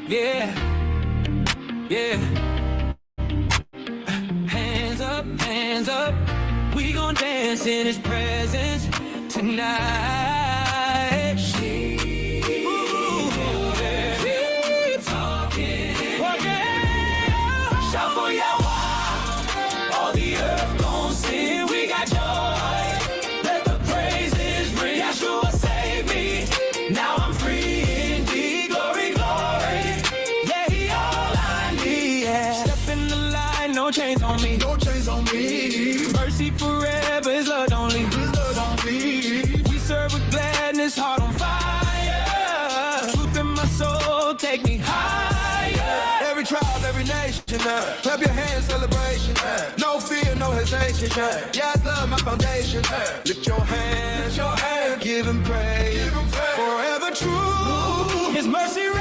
Yeah, yeah. Hands up. We gon' dance in his presence tonight. She talking. Shout for Yahweh. All the earth gon' sing. We got joy. Let the praises ring. Yahshua save me. Now I'm free indeed. Glory, glory. Yeah, he all I need. Yeah. Step in the line, no chains on me. No chains on me. Mercy forever, his love don't leave. His love don't leave. We serve with gladness, heart on fire. Truth in my soul, take me higher. Every tribe, every nation, clap your hands, celebration. No fear, no hesitation. Yeah, it's love, my foundation. Lift your hands, give him praise. Forever true, His mercy reigns.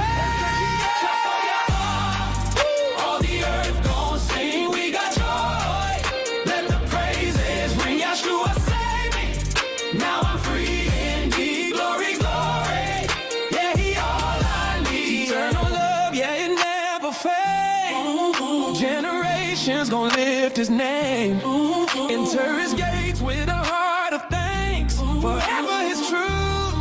All the earth gon' sing, we got joy. Let the praises ring, Yahshua save me. Now I'm free indeed, glory, glory. Yeah, he all I need. Eternal love, yeah, it never fades. Generations gon' lift his name. Enter his gates with a heart of thanks. Forever his truth,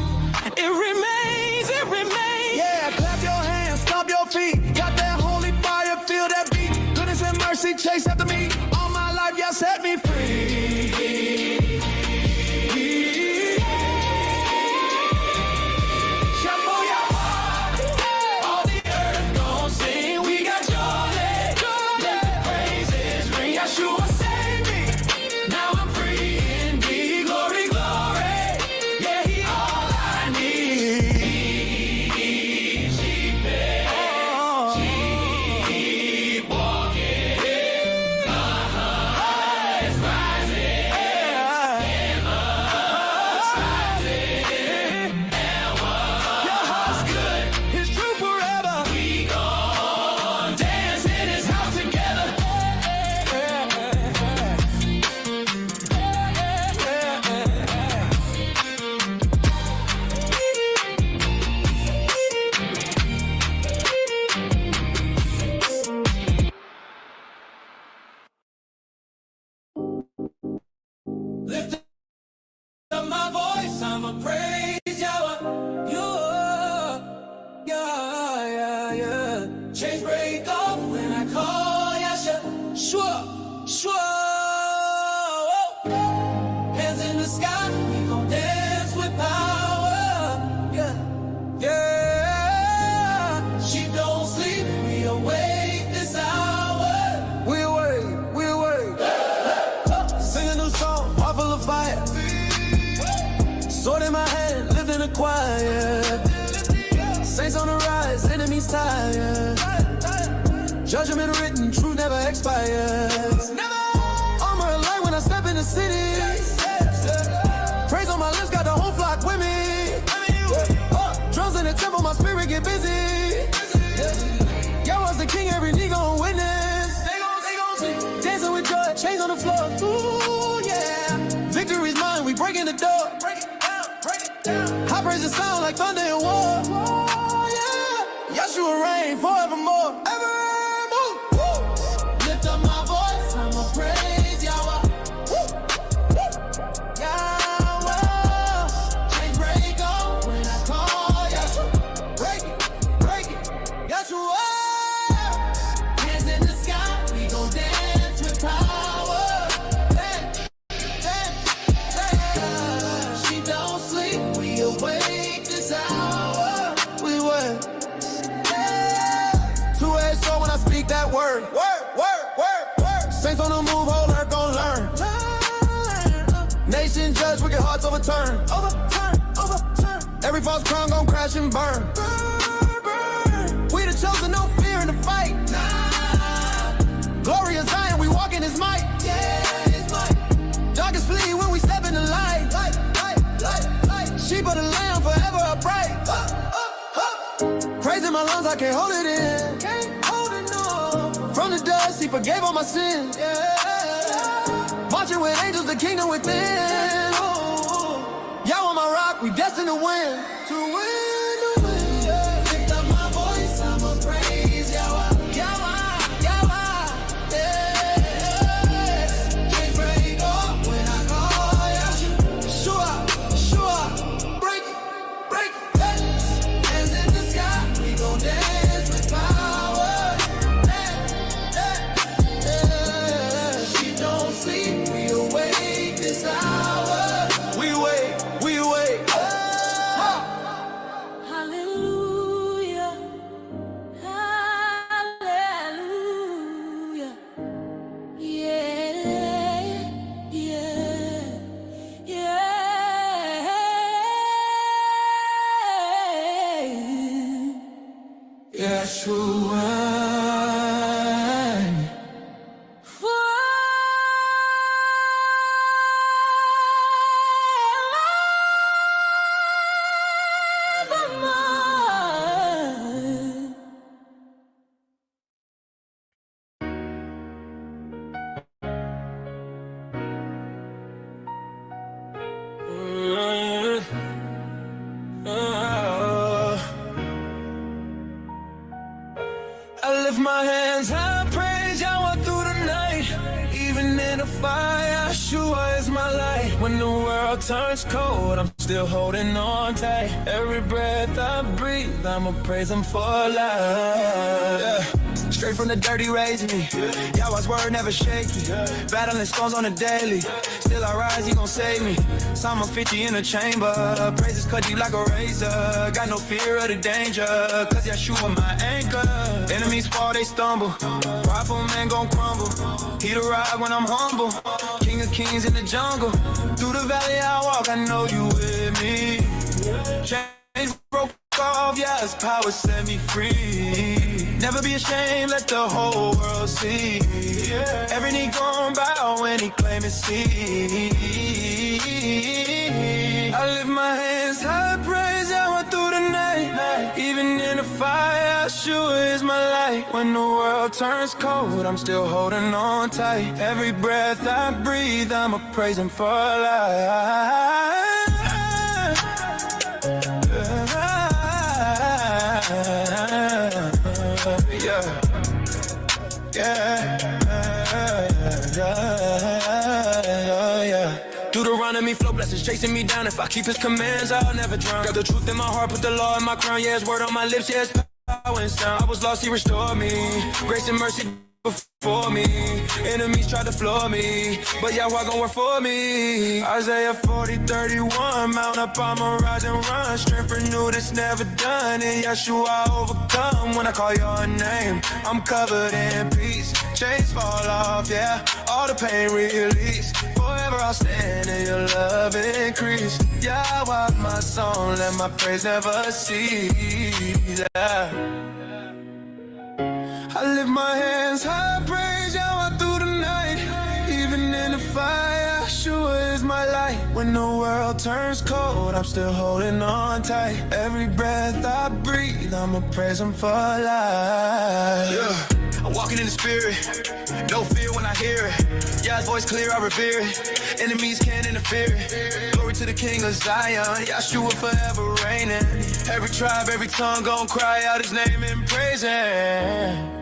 it remains, it remains. yeah, clap your hands, stomp your feet. Got that holy fire, feel that beat. Goodness and mercy chase after me. All my life, y'all set me free. Shout for Yahweh. All the earth gon' sing, we got joy. Let the praises ring, Yahshua save me. Now I'm free indeed, glory, glory. Yeah, he all I need. Keep walking. My eyes rising. Your heart's good, it's true forever. We gon' dance in his house together. Lift up my voice, I'ma praise Yahweh. Yeah. Chains break off when I call Yahshua. Shua. Hands in the sky, we gon' dance with power. Yeah. Sheep don't sleep, we awake this hour. We wait. Sing a new song, heart full of fire. Sword in my hand, lifting a choir. Saints on the rise, enemies tired. Judgment written, truth never expires. Armor alert when I step in the city. Praise on my lips, got the whole flock with me. Drums in the temple, my spirit get busy. Yahweh's the king, every knee gon' witness. Dancing with joy, chains on the floor. Ooh, yeah. Victory's mine, we breaking the door. High praises sound like thunder and war. Oh, yeah. Yahshua reign forevermore. Evermore. Lift up my voice, I'ma praise Yahweh. Yahweh. Chains break off when I call Yahshua. Break it. Yahshua. Hands in the sky, we gon' dance with power. She don't sleep, we awake this hour. We wait. Two-edged sword when I speak that word. Word. Saints on the move, whole earth gon' learn. Nation judge, wicked hearts overturn. Every false crown gon' crash and burn. We the chosen, no fear in the fight. Glorious Zion, we walk in his might. Darkest flee when we step in the light. Sheep of the lamb, forever upright. Praise in my lungs, I can't hold it in. From the dust, he forgave all my sins. Marching with angels, the kingdom within. Yahweh my rock, we destined to win. Lift up my voice, I'ma praise Yeshua. I lift my hands, I praise Yahweh through the night. Even in the fire, Yeshua is my light. When the world turns cold, I'm still holding on tight. Every breath I breathe, I'ma praise him for life. Yeah. Straight from the dirty raising me. Yahweh's word never shakes me. Battling storms on the daily. Still I rise, he gon' save me. Psalm 50 in the chamber. Praises cut deep like a razor. Got no fear of the danger. Cause Yeshua my anchor. Enemies fall, they stumble. Prideful man gon' crumble. He the ride when I'm humble. King of kings in the jungle. Through the valley I walk, I know you with me. Chains broke off, yeah, his power set me free. Never be ashamed, let the whole world see. Every knee gon' bow when he claim his seat. I lift my hands, I praise Yahweh through the night. Even in the fire, Yeshua is my light. When the world turns cold, I'm still holding on tight. Every breath I breathe, I'ma praise him for life. Deuteronomy flow blessings chasing me down. If I keep his commands, I'll never drown. Got the truth in my heart, put the law in my crown. Yeah, his word on my lips, yeah, his power and sound. I was lost, he restored me. Grace and mercy before me. Enemies tried to floor me, but Yahweh gon' work for me. Isaiah 40:31, mount up, I'ma rise and run. Strength renewed, it's never done. In Yeshua I overcome. When I call your name, I'm covered in peace. Chains fall off, yeah, all the pain released. Forever I'll stand and your love increase. Yahweh my song, let my praise never cease. Yeah. I lift my hands, I praise Yahweh through the night. Even in the fire, Yeshua is my light. When the world turns cold, I'm still holding on tight. Every breath I breathe, I'ma praise him for life. Yeah. I'm walking in the spirit, no fear when I hear it. Yeah, his voice clear, I revere it. Enemies can't interfere it. Glory to the King of Zion, Yeshua forever reigning. Every tribe, every tongue gon' cry out his name and praise him.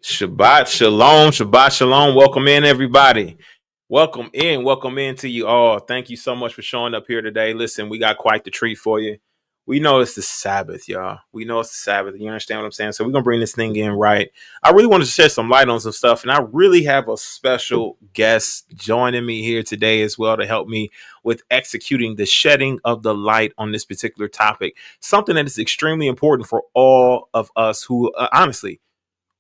Shabbat shalom, Shabbat shalom. Welcome in, everybody. Welcome in to you all. Thank you so much for showing up here today. Listen, we got quite the treat for you. We know it's the Sabbath, y'all. We know it's the Sabbath. You understand what I'm saying? So we're going to bring this thing in right. I really wanted to shed some light on some stuff, and I really have a special guest joining me here today as well to help me with executing the shedding of the light on this particular topic. Something that is extremely important for all of us who, honestly,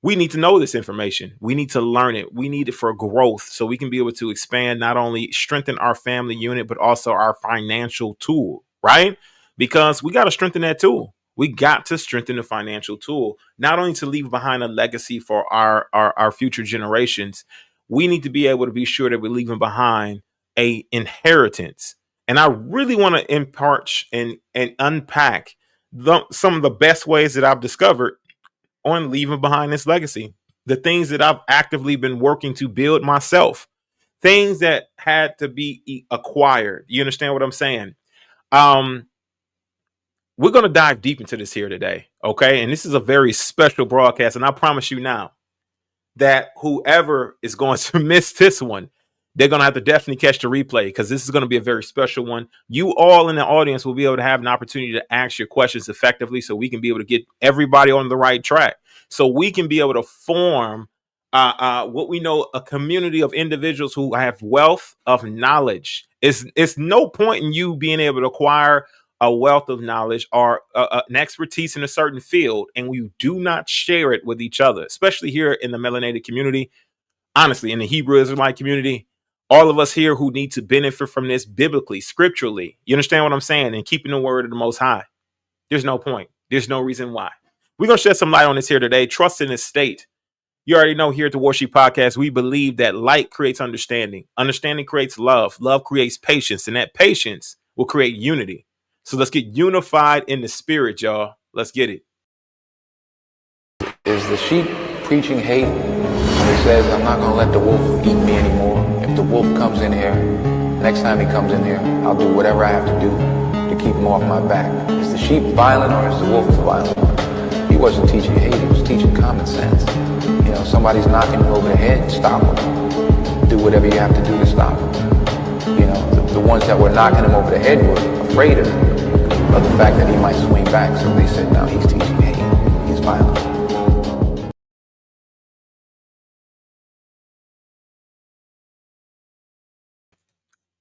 we need to know this information. We need to learn it. We need it for growth so we can be able to expand, not only strengthen our family unit, but also our financial tool, right? Because we got to strengthen that tool. We got to strengthen the financial tool, not only to leave behind a legacy for our future generations. We need to be able to be sure that we're leaving behind a inheritance. And I really want to impart and unpack some of the best ways that I've discovered on leaving behind this legacy, the things that I've actively been working to build myself, things that had to be acquired. You understand what I'm saying? We're going to dive deep into this here today. Okay. And this is a very special broadcast. And I promise you now that whoever is going to miss this one, they're going to have to definitely catch the replay, because this is going to be a very special one. You all in the audience will be able to have an opportunity to ask your questions effectively so we can be able to get everybody on the right track. so we can be able to form what we know, a community of individuals who have wealth of knowledge. It's no point in you being able to acquire a wealth of knowledge or an expertise in a certain field, and we do not share it with each other, especially here in the melanated community. Honestly, in the Hebrew Israelite community, all of us here who need to benefit from this biblically, scripturally. You understand what I'm saying? And keeping the word of the Most High. There's no point. There's no reason why. We're going to shed some light on this here today. Trust in this state. You already know, here at the Worship Podcast, we believe that light creates understanding. Understanding creates love. Love creates patience. And that patience will create unity. So let's get unified in the spirit, y'all. Let's get it. Is the sheep preaching hate when he says, I'm not going to let the wolf eat me anymore? If the wolf comes in here, next time he comes in here, I'll do whatever I have to do to keep him off my back. Is the sheep violent or is the wolf the violent one? He wasn't teaching hate, he was teaching common sense. You know, somebody's knocking you over the head, stop them. Do whatever you have to do to stop them. You know, the ones that were knocking him over the head were afraid of the fact that he might swing back. So they said, no, he's teaching hate, he's violent.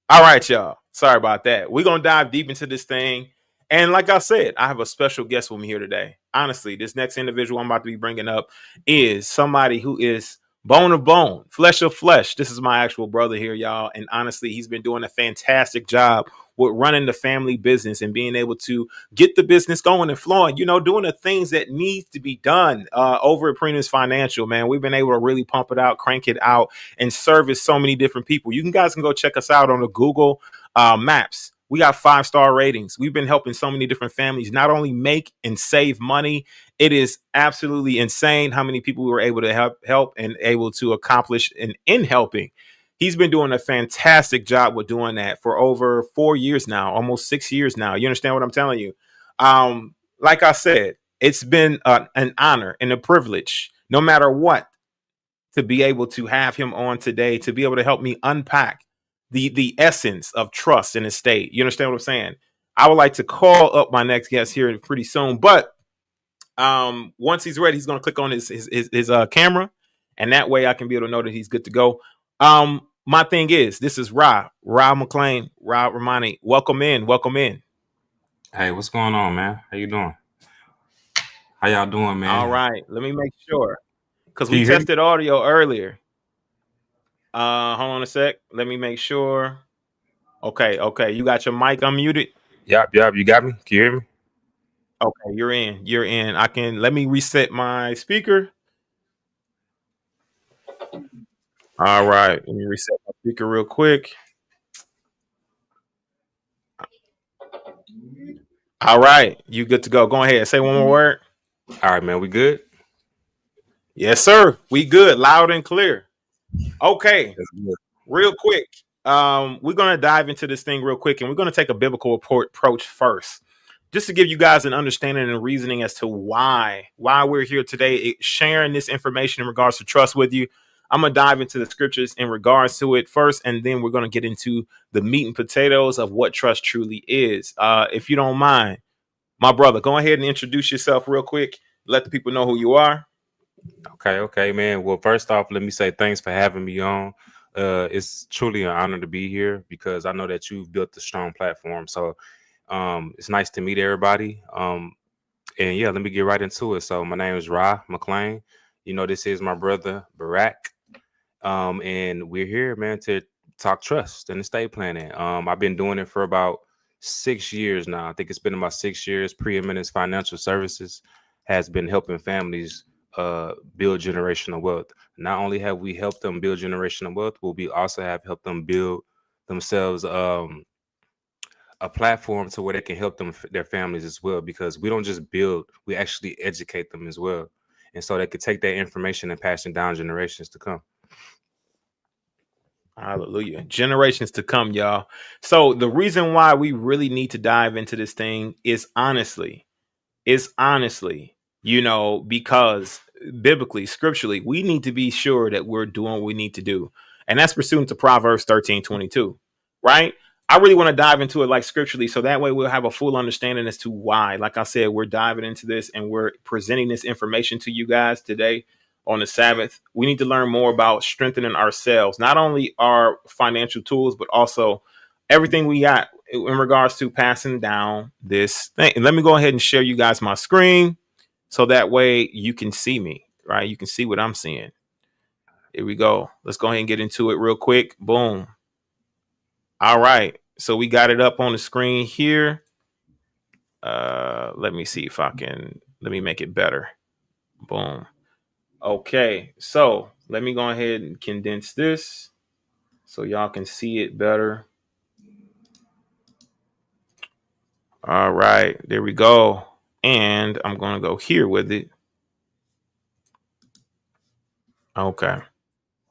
All right, y'all. Sorry about that. We're going to dive deep into this thing. And like I said, I have a special guest with me here today. Honestly, this next individual I'm about to be bringing up is somebody who is bone of bone, flesh of flesh. This is my actual brother here, y'all. And honestly, he's been doing a fantastic job with running the family business and being able to get the business going and flowing, you know, doing the things that needs to be done over at Preeminence Financial, man. We've been able to really pump it out, crank it out, and service so many different people. You guys can go check us out on the Google Maps. We got 5-star ratings. We've been helping so many different families not only make and save money. It is absolutely insane how many people we were able to help and able to accomplish in helping. He's been doing a fantastic job with doing that for over 4 years now, almost 6 years now. You understand what I'm telling you? Like I said, it's been an honor and a privilege, no matter what, to be able to have him on today, to be able to help me unpack the essence of trust in a state. You understand what I'm saying? I would like to call up my next guest here pretty soon, but once he's ready, he's going to click on his camera, and that way I can be able to know that he's good to go. My thing is, this is Rah McClain, Rah Romani. Welcome in. Hey, what's going on, man? How you doing? How y'all doing, man? All right, let me make sure, because we tested audio earlier. Hold on a sec. Let me make sure. Okay. You got your mic unmuted? Yep. You got me? Can you hear me? Okay, you're in. Let me reset my speaker. All right, let me reset my speaker real quick. All right, you good to go. Go ahead. Say one more word. All right, man. We good? Yes, sir. We good. Loud and clear. Okay. Real quick. We're going to dive into this thing real quick, and we're going to take a biblical approach first, just to give you guys an understanding and reasoning as to why we're here today, sharing this information in regards to trust with you. I'm going to dive into the scriptures in regards to it first, and then we're going to get into the meat and potatoes of what trust truly is. If you don't mind, my brother, go ahead and introduce yourself real quick. Let the people know who you are. Okay, man. Well, first off, let me say thanks for having me on. It's truly an honor to be here because I know that you've built a strong platform. So it's nice to meet everybody. And yeah, let me get right into it. So my name is Rah McClain. You know, this is my brother, Barak. And we're here, man, to talk trust and estate planning. I've been doing it for about 6 years now. I think it's been about 6 years. Preeminence Financial Services has been helping families build generational wealth. Not only have we helped them build generational wealth, but we also have helped them build themselves a platform to where they can help them their families as well, because we don't just build, we actually educate them as well. And so they could take that information and pass it down generations to come. Hallelujah. Generations to come, y'all. So the reason why we really need to dive into this thing is honestly, you know, because biblically, scripturally, we need to be sure that we're doing what we need to do. And that's pursuant to Proverbs 13:22, right? I really want to dive into it like scripturally, so that way we'll have a full understanding as to why. Like I said, we're diving into this and we're presenting this information to you guys today on the Sabbath. We need to learn more about strengthening ourselves, not only our financial tools, but also everything we got in regards to passing down this thing. And let me go ahead and share you guys my screen so that way you can see me, right? You can see what I'm seeing. Here we go. Let's go ahead and get into it real quick. Boom. All right, so we got it up on the screen here. Let me see if I can, let me make it better. Boom. Okay, so let me go ahead and condense this so y'all can see it better. All right, there we go. And I'm going to go here with it. Okay,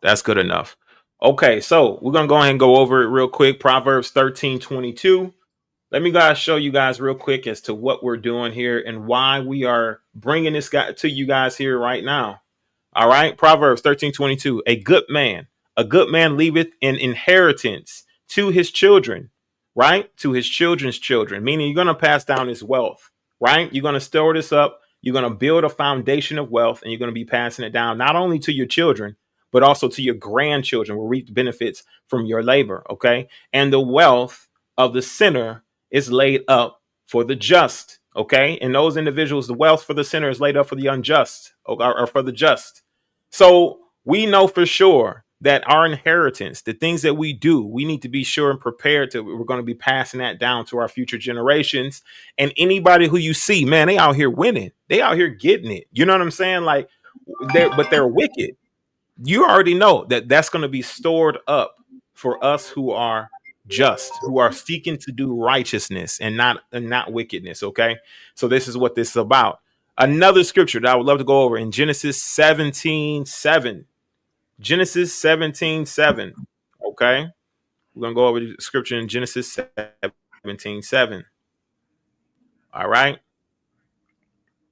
that's good enough. Okay, so we're going to go ahead and go over it real quick. Proverbs 13:22. Let me show you guys real quick as to what we're doing here and why we are bringing this guy to you guys here right now. All right. Proverbs 13:22. A good man leaveth an inheritance to his children, right? To his children's children, meaning you're going to pass down his wealth, right? You're going to store this up. You're going to build a foundation of wealth and you're going to be passing it down not only to your children, but also to your grandchildren will reap the benefits from your labor. Okay. And the wealth of the sinner is laid up for the just. Okay. And those individuals, the wealth for the sinner is laid up for the unjust or for the just. So we know for sure that our inheritance, the things that we do, we need to be sure and prepared to, we're going to be passing that down to our future generations. And anybody who you see, man, they out here winning. They out here getting it. You know what I'm saying? Like, they're wicked. You already know that that's going to be stored up for us who are just, who are seeking to do righteousness and not wickedness. Okay. So this is what this is about. Another scripture that I would love to go over in Genesis 17:7. Genesis 17:7. Okay. We're going to go over the scripture in Genesis 17:7. All right.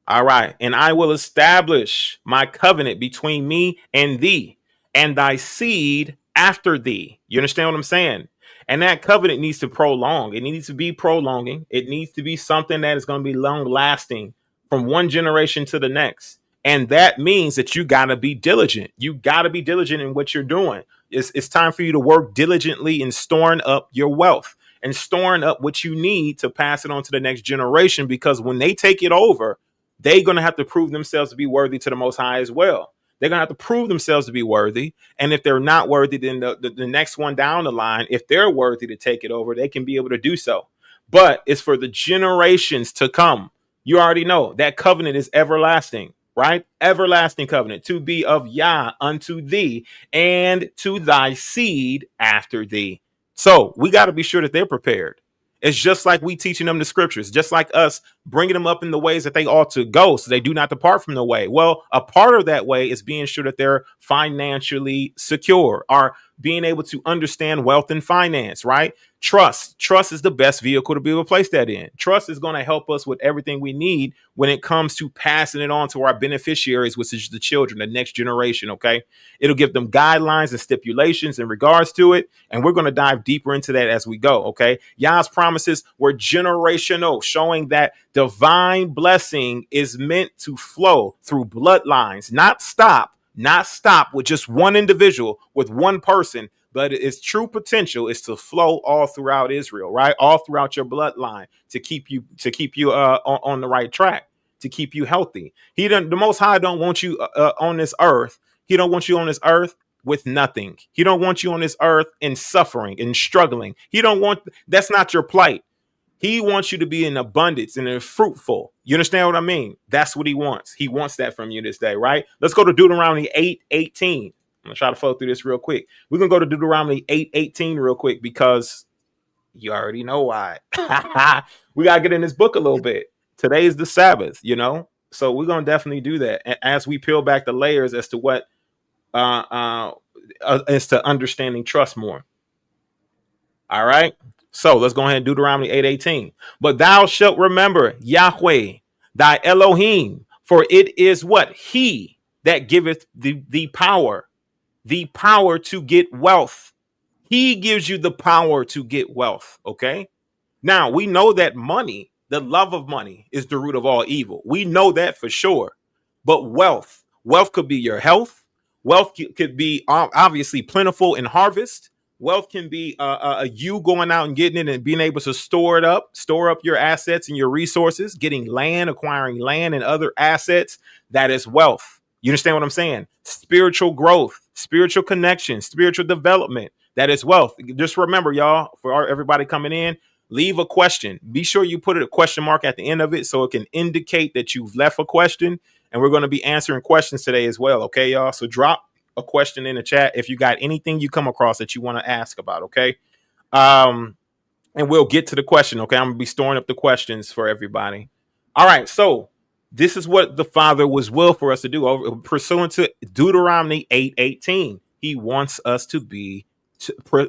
All right. And I will establish my covenant between me and thee and thy seed after thee. You understand what I'm saying? And that covenant needs to prolong. It needs to be prolonging. It needs to be something that is going to be long lasting from one generation to the next. And that means that you got to be diligent. You got to be diligent in what you're doing. It's time for you to work diligently in storing up your wealth and storing up what you need to pass it on to the next generation, because when they take it over, they're going to have to prove themselves to be worthy to the Most High as well. They're going to have to prove themselves to be worthy. And if they're not worthy, then the next one down the line, if they're worthy to take it over, they can be able to do so. But it's for the generations to come. You already know that covenant is everlasting, right? Everlasting covenant to be of Yah unto thee and to thy seed after thee. So we got to be sure that they're prepared. It's just like we teaching them the scriptures, just like us bringing them up in the ways that they ought to go so they do not depart from the way. Well, a part of that way is being sure that they're financially secure, or being able to understand wealth and finance, right? Trust is the best vehicle to be able to place that in. Trust is going to help us with everything we need when it comes to passing it on to our beneficiaries, which is the children, the next generation. Okay. It'll give them guidelines and stipulations in regards to it. And we're going to dive deeper into that as we go. Okay. Yah's promises were generational, showing that divine blessing is meant to flow through bloodlines, not stop with just one individual, with one person, but its true potential is to flow all throughout Israel, right? All throughout your bloodline to keep you on the right track, to keep you healthy. The Most High don't want you on this earth. He don't want you on this earth with nothing. He don't want you on this earth in suffering and struggling. That's not your plight. He wants you to be in abundance and in fruitful. You understand what I mean? That's what he wants. He wants that from you this day, right? Let's go to Deuteronomy 8:18. I'm going to try to flow through this real quick. We're going to go to Deuteronomy 8:18 real quick because you already know why. We got to get in this book a little bit. Today is the Sabbath, So we're going to definitely do that as we peel back the layers as to what as to understanding trust more. All right. So let's go ahead and Deuteronomy 8:18. But thou shalt remember Yahweh, thy Elohim, for it is what? He that giveth the power to get wealth. He gives you the power to get wealth. Okay. Now we know that money, the love of money, is the root of all evil. We know that for sure. But wealth could be your health. Wealth could be obviously plentiful in harvest. Wealth can be you going out and getting it and being able to store up your assets and your resources, getting land, acquiring land and other assets. That is wealth. You understand what I'm saying? Spiritual growth, spiritual connection, spiritual development. That is wealth. Just remember, y'all, for everybody coming in, leave a question. Be sure you put a question mark at the end of it so it can indicate that you've left a question. And we're going to be answering questions today as well. Okay, y'all. So drop a question in the chat if you got anything you come across that you want to ask about. Okay. And we'll get to the question. Okay. I'm going to be storing up the questions for everybody. All right. So this is what the Father was will for us to do, pursuant to Deuteronomy 8:18. He wants us to be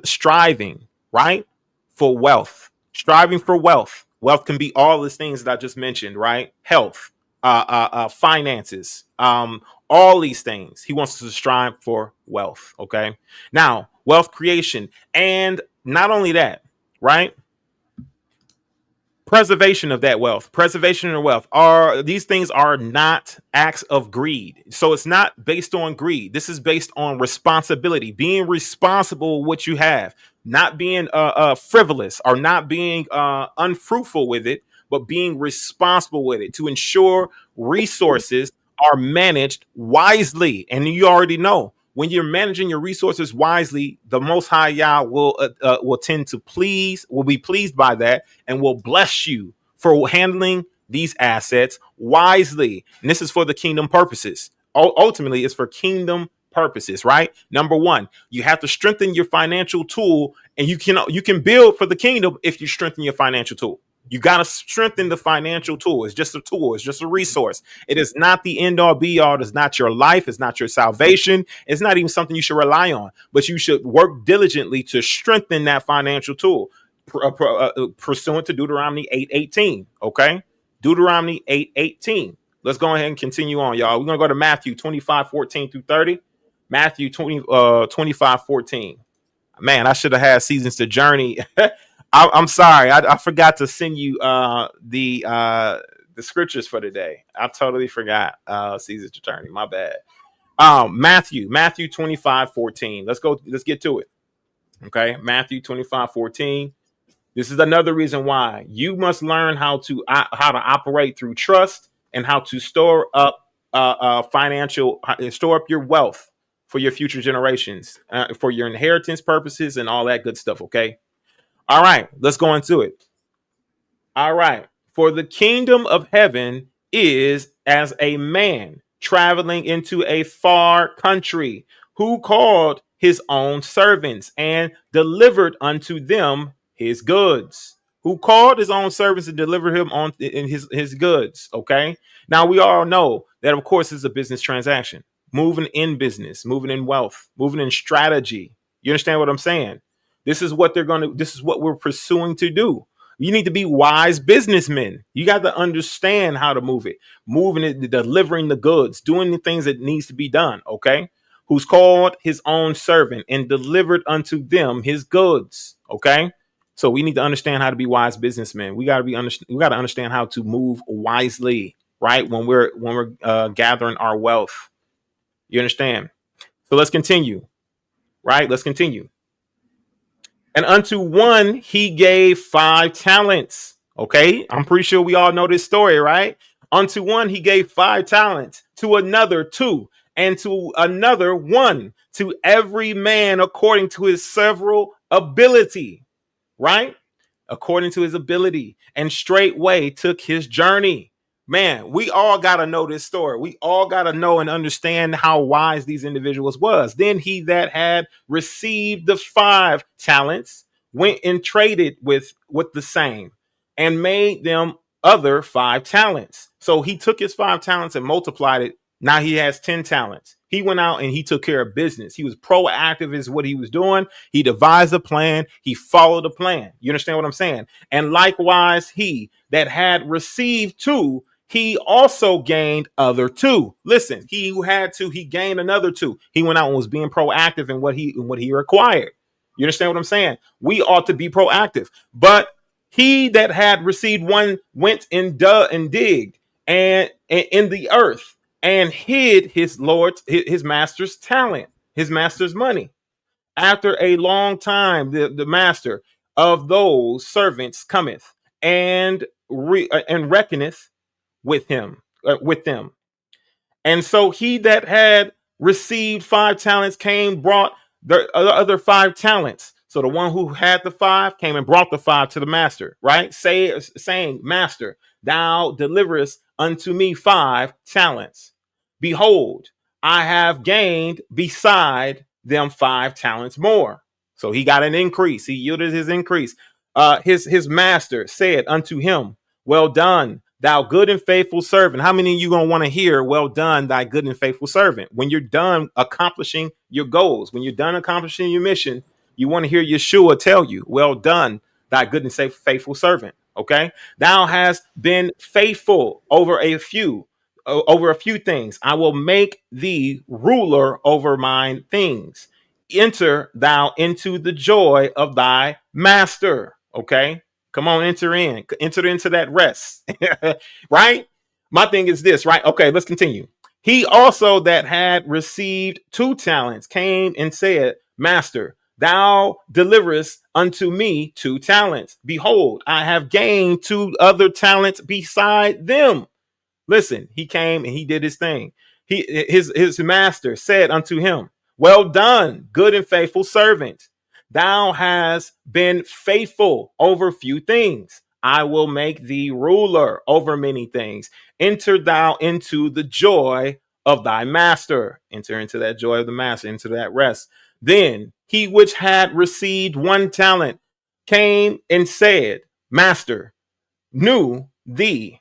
striving, right, for wealth. Striving for wealth. Wealth can be all these things that I just mentioned, right? Health, finances, all these things. He wants us to strive for wealth. Okay. Now, wealth creation, and not only that, right? Preservation of that wealth, preservation of wealth, are these things are not acts of greed. So it's not based on greed. This is based on responsibility, being responsible with what you have, not being frivolous or not being unfruitful with it, but being responsible with it to ensure resources are managed wisely. And you already know, when you're managing your resources wisely, the Most High Yah will be pleased by that and will bless you for handling these assets wisely. And this is for the kingdom purposes. Ultimately, it's for kingdom purposes, right? Number one, you have to strengthen your financial tool, and you can build for the kingdom if you strengthen your financial tool. You got to strengthen the financial tool. It's just a tool. It's just a resource. It is not the end all be all. It's not your life. It's not your salvation. It's not even something you should rely on, but you should work diligently to strengthen that financial tool, pursuant to Deuteronomy 8:18. Okay. Deuteronomy 8:18. Let's go ahead and continue on, y'all. We're going to go to Matthew 25:14 through 30. Matthew 25:14. Man, I should have had Seasons to Journey. I'm sorry. I forgot to send you the scriptures for today. I totally forgot Seasons to Journey. My bad. Matthew 25:14. Let's get to it. Okay. Matthew 25:14. This is another reason why you must learn how to operate through trust and how to store up store up your wealth for your future generations, for your inheritance purposes and all that good stuff. Okay. All right, let's go into it. All right. For the kingdom of heaven is as a man traveling into a far country, who called his own servants and delivered unto them his goods. Who called his own servants and delivered him on in his goods. Okay. Now we all know that, of course, it's a business transaction. Moving in business, moving in wealth, moving in strategy. You understand what I'm saying? This is what this is what we're pursuing to do. You need to be wise businessmen. You got to understand how to move it, moving it, delivering the goods, doing the things that needs to be done. Okay. Who's called his own servant and delivered unto them his goods. Okay. So we need to understand how to be wise businessmen. We got to understand how to move wisely, right? When we're gathering our wealth. You understand? So let's continue, right? Let's continue. And unto one he gave 5 talents. Okay, I'm pretty sure we all know this story, right? Unto one he gave 5 talents, to another 2, and to another 1, to every man according to his several ability, right? According to his ability, and straightway took his journey. Man, we all got to know this story. We all got to know and understand how wise these individuals was. Then he that had received the 5 talents went and traded with the same and made them other 5 talents. So he took his 5 talents and multiplied it. Now he has 10 talents. He went out and he took care of business. He was proactive is what he was doing. He devised a plan. He followed a plan. You understand what I'm saying? And likewise, he that had received 2, he also gained other 2. Listen, he who had 2, he gained another 2. He went out and was being proactive in what he required. You understand what I'm saying? We ought to be proactive. But he that had received one went and dug and digged and in the earth and hid his master's talent, his master's money. After a long time, the master of those servants cometh and reckoneth with them. And so he that had received 5 talents came, brought the other 5 talents. So the one who had the 5 came and brought the 5 to the master, right? Saying, Master, thou deliverest unto me 5 talents. Behold, I have gained beside them 5 talents more. So he got an increase. He yielded his increase. His master said unto him, Well done, thou good and faithful servant. How many of you going to want to hear, well done, thy good and faithful servant? When you're done accomplishing your goals, when you're done accomplishing your mission, you want to hear Yeshua tell you, well done, thy good and faithful servant. Okay. Thou hast been faithful over a few things. I will make thee ruler over mine things. Enter thou into the joy of thy master. Okay. Come on, enter into that rest. Right? My thing is this, right? Okay, let's continue. He also that had received 2 talents came and said, Master, thou deliverest unto me 2 talents. Behold, I have gained 2 other talents beside them. Listen, he came and he did his thing. His master said unto him, Well done, good and faithful servant. Thou hast been faithful over few things. I will make thee ruler over many things. Enter thou into the joy of thy master. Enter into that joy of the master, into that rest. Then he which had received 1 talent came and said, Master, I knew thee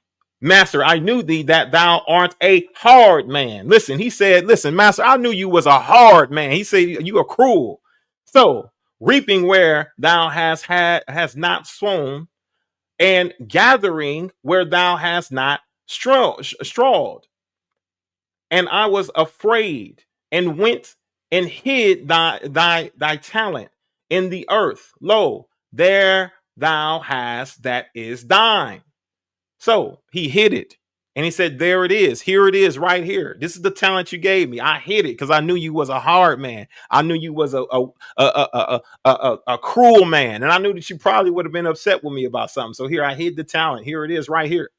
that thou art a hard man. Listen, he said, Listen, master, I knew you was a hard man. He said, You are cruel. So reaping where thou hast not sown, and gathering where thou hast not strawed. And I was afraid and went and hid thy talent in the earth. Lo, there thou hast that is thine. So he hid it. And he said, There it is. Here it is right here. This is the talent you gave me. I hid it because I knew you was a hard man. I knew you was a cruel man. And I knew that you probably would have been upset with me about something. So here I hid the talent. Here it is right here.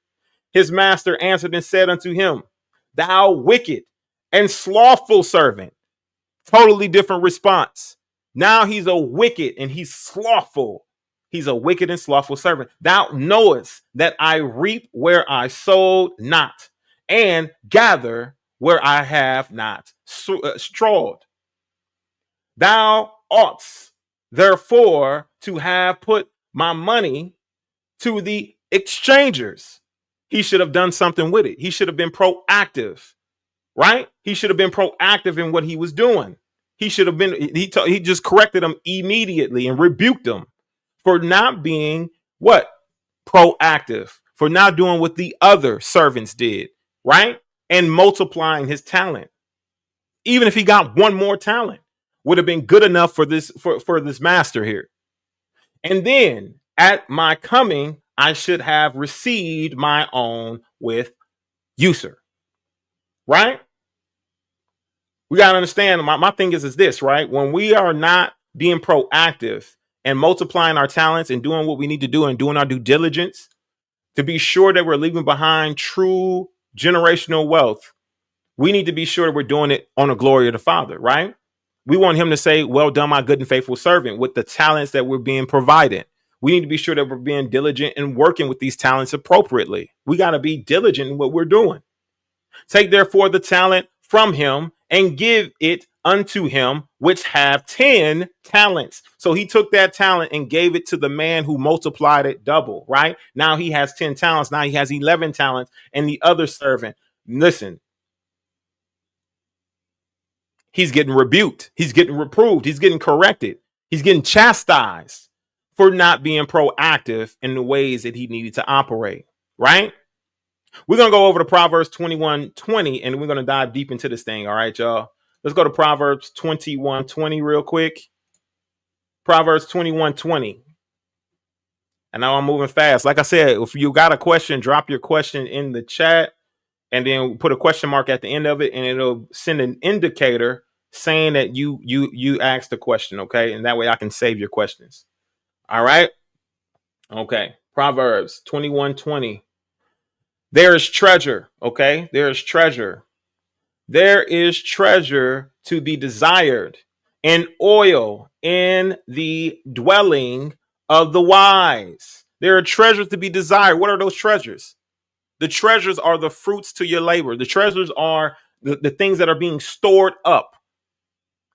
His master answered and said unto him, Thou wicked and slothful servant. Totally different response. Now he's a wicked and he's slothful. He's a wicked and slothful servant. Thou knowest that I reap where I sowed not, and gather where I have not strawed. Thou oughtst therefore to have put my money to the exchangers. He should have done something with it. He should have been proactive, right? He should have been proactive in what he was doing. He should have been, he just corrected them immediately and rebuked them for not being what? Proactive, for not doing what the other servants did, right? And multiplying his talent. Even if he got 1 more talent, would have been good enough for this master here. And then at my coming, I should have received my own with usury, right? We got to understand, my thing is this, right? When we are not being proactive and multiplying our talents and doing what we need to do and doing our due diligence to be sure that we're leaving behind true generational wealth, we need to be sure we're doing it on the glory of the Father, right? We want him to say, Well done, my good and faithful servant, with the talents that we're being provided. We need to be sure that we're being diligent and working with these talents appropriately. We got to be diligent in what we're doing. Take therefore the talent from him and give it unto him which have 10 talents. So he took that talent and gave it to the man who multiplied it double, right? Now he has 10 talents. Now he has 11 talents. And the other servant, listen, he's getting rebuked. He's getting reproved. He's getting corrected. He's getting chastised for not being proactive in the ways that he needed to operate, right? We're going to go over to Proverbs 21:20, and we're going to dive deep into this thing. All right, y'all. Let's go to Proverbs 21:20 real quick. Proverbs 21:20. And now I'm moving fast. Like I said, if you got a question, drop your question in the chat and then put a question mark at the end of it, and it'll send an indicator saying that you asked the question, okay? And that way I can save your questions. All right. Okay. Proverbs 21:20. There is treasure. Okay. There is treasure. There is treasure to be desired and oil in the dwelling of the wise. There are treasures to be desired. What are those treasures? The treasures are the fruits to your labor. The treasures are the things that are being stored up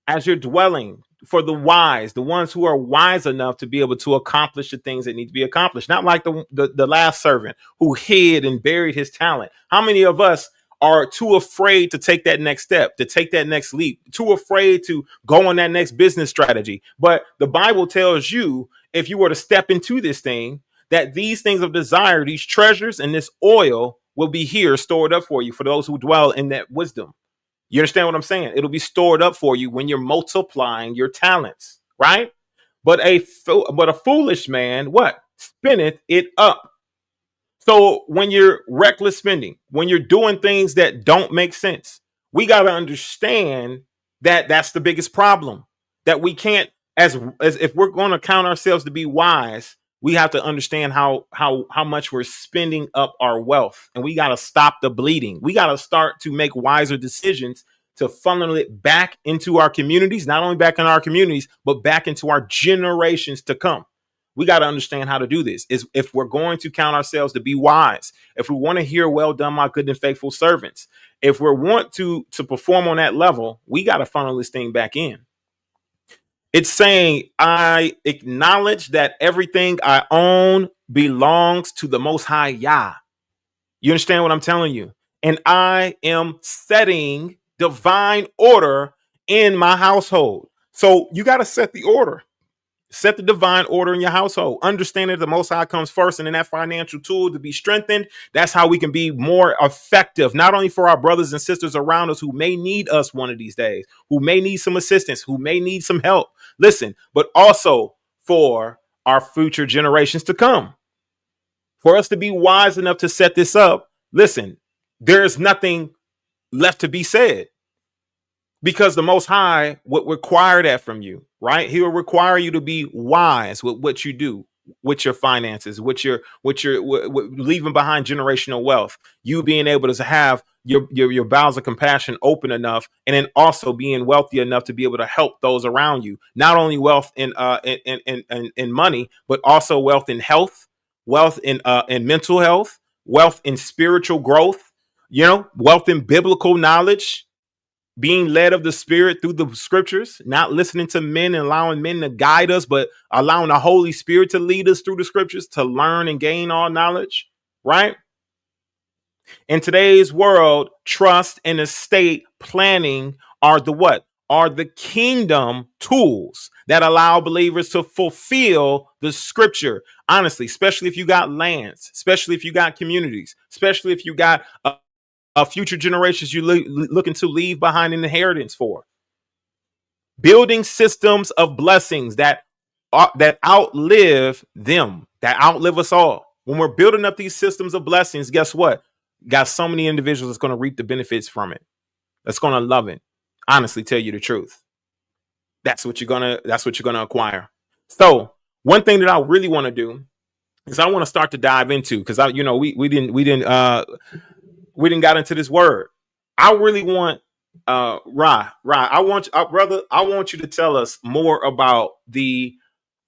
as you're dwelling for the wise, the ones who are wise enough to be able to accomplish the things that need to be accomplished. Not like the last servant who hid and buried his talent. How many of us are too afraid to take that next step, to take that next leap, too afraid to go on that next business strategy? But the Bible tells you, if you were to step into this thing, that these things of desire, these treasures and this oil will be here stored up for you, for those who dwell in that wisdom. You understand what I'm saying? It'll be stored up for you when you're multiplying your talents, right? But a foolish man, what? Spinneth it up. So when you're reckless spending, when you're doing things that don't make sense, we got to understand that that's the biggest problem. That we can't, as if we're going to count ourselves to be wise, we have to understand how much we're spending up our wealth, and we got to stop the bleeding. We got to start to make wiser decisions to funnel it back into our communities, not only back in our communities, but back into our generations to come. We got to understand how to do this. Is if we're going to count ourselves to be wise, if we want to hear, "Well done, my good and faithful servants," if we want to perform on that level, we got to funnel this thing back in. It's saying, I acknowledge that everything I own belongs to the Most High Yah. You understand what I'm telling you? And I am setting divine order in my household. So you got to set the order. Set the divine order in your household. Understand that the Most High comes first, and then that financial tool to be strengthened. That's how we can be more effective, not only for our brothers and sisters around us who may need us one of these days, who may need some assistance, who may need some help. Listen, but also for our future generations to come. For us to be wise enough to set this up, listen, there's nothing left to be said. Because the Most High would require that from you, right? He will require you to be wise with what you do, with your finances, with your leaving behind generational wealth. You being able to have your bowels of compassion open enough, and then also being wealthy enough to be able to help those around you. Not only wealth in money, but also wealth in health, wealth in mental health, wealth in spiritual growth. You know, wealth in biblical knowledge. Being led of the Spirit through the scriptures, not listening to men and allowing men to guide us, but allowing the Holy Spirit to lead us through the scriptures to learn and gain all knowledge, right? In today's world, trust and estate planning are the what? Are the kingdom tools that allow believers to fulfill the scripture. Honestly, especially if you got lands, especially if you got communities, especially if you got future generations you looking to leave behind an inheritance for. Building systems of blessings that outlive them, that outlive us all. When we're building up these systems of blessings, guess what? Got so many individuals that's going to reap the benefits from it. That's going to love it. Honestly, tell you the truth. That's what you're gonna acquire. So one thing that I really want to do is I want to start to dive into, because we didn't got into this word. I really want Rah, I want you to tell us more about the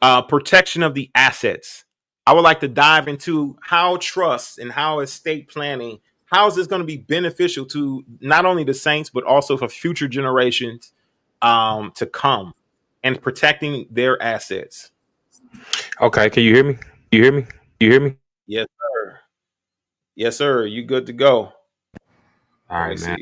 protection of the assets. I would like to dive into how trust and how estate planning, how is this going to be beneficial to not only the saints, but also for future generations to come, and protecting their assets. Okay, can you hear me? You hear me? You hear me? Yes, sir. Yes, sir. You good to go? All right, man.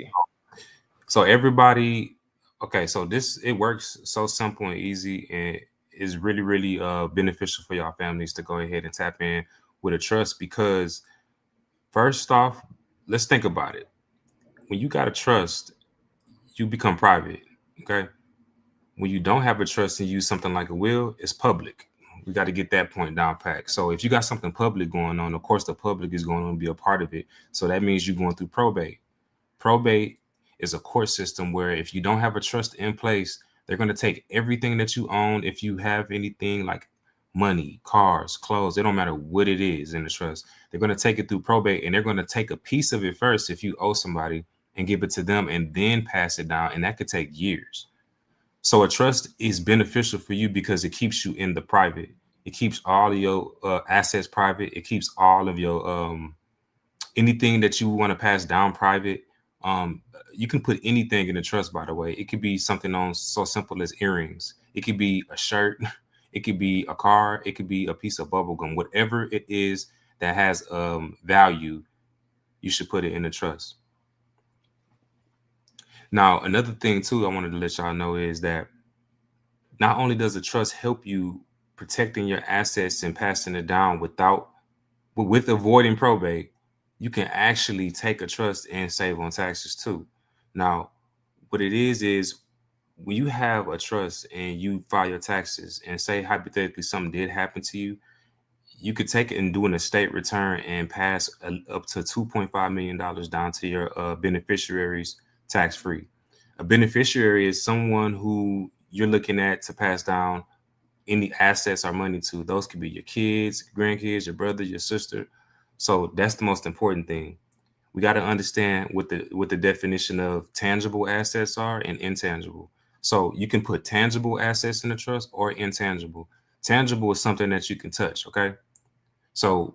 So everybody, okay, so it works so simple and easy, and is really, really beneficial for y'all families to go ahead and tap in with a trust. Because first off, let's think about it. When you got a trust, you become private, okay? When you don't have a trust and use something like a will, it's public. We got to get that point down pat. So if you got something public going on, of course the public is going to be a part of it. So that means you're going through probate. Probate is a court system where if you don't have a trust in place, they're going to take everything that you own. If you have anything like money, cars, clothes, it don't matter what it is in the trust, they're going to take it through probate, and they're going to take a piece of it first if you owe somebody and give it to them and then pass it down. And that could take years. So a trust is beneficial for you because it keeps you in the private. It keeps all of your assets private. It keeps all of your anything that you want to pass down private. You can put anything in a trust, by the way. It could be something on so simple as earrings. It could be a shirt. It could be a car. It could be a piece of bubble gum. Whatever it is that has value, you should put it in a trust. Now, another thing, too, I wanted to let y'all know is that not only does a trust help you protecting your assets and passing it down with avoiding probate, you can actually take a trust and save on taxes, too. Now, what it is when you have a trust and you file your taxes and say hypothetically something did happen to you, you could take it and do an estate return and pass up to $2.5 million down to your beneficiaries tax-free. A beneficiary is someone who you're looking at to pass down any assets or money to. Those could be your kids, grandkids, your brother, your sister. So that's the most important thing. We got to understand what the definition of tangible assets are and intangible. So you can put tangible assets in the trust or intangible. Tangible is something that you can touch, okay? So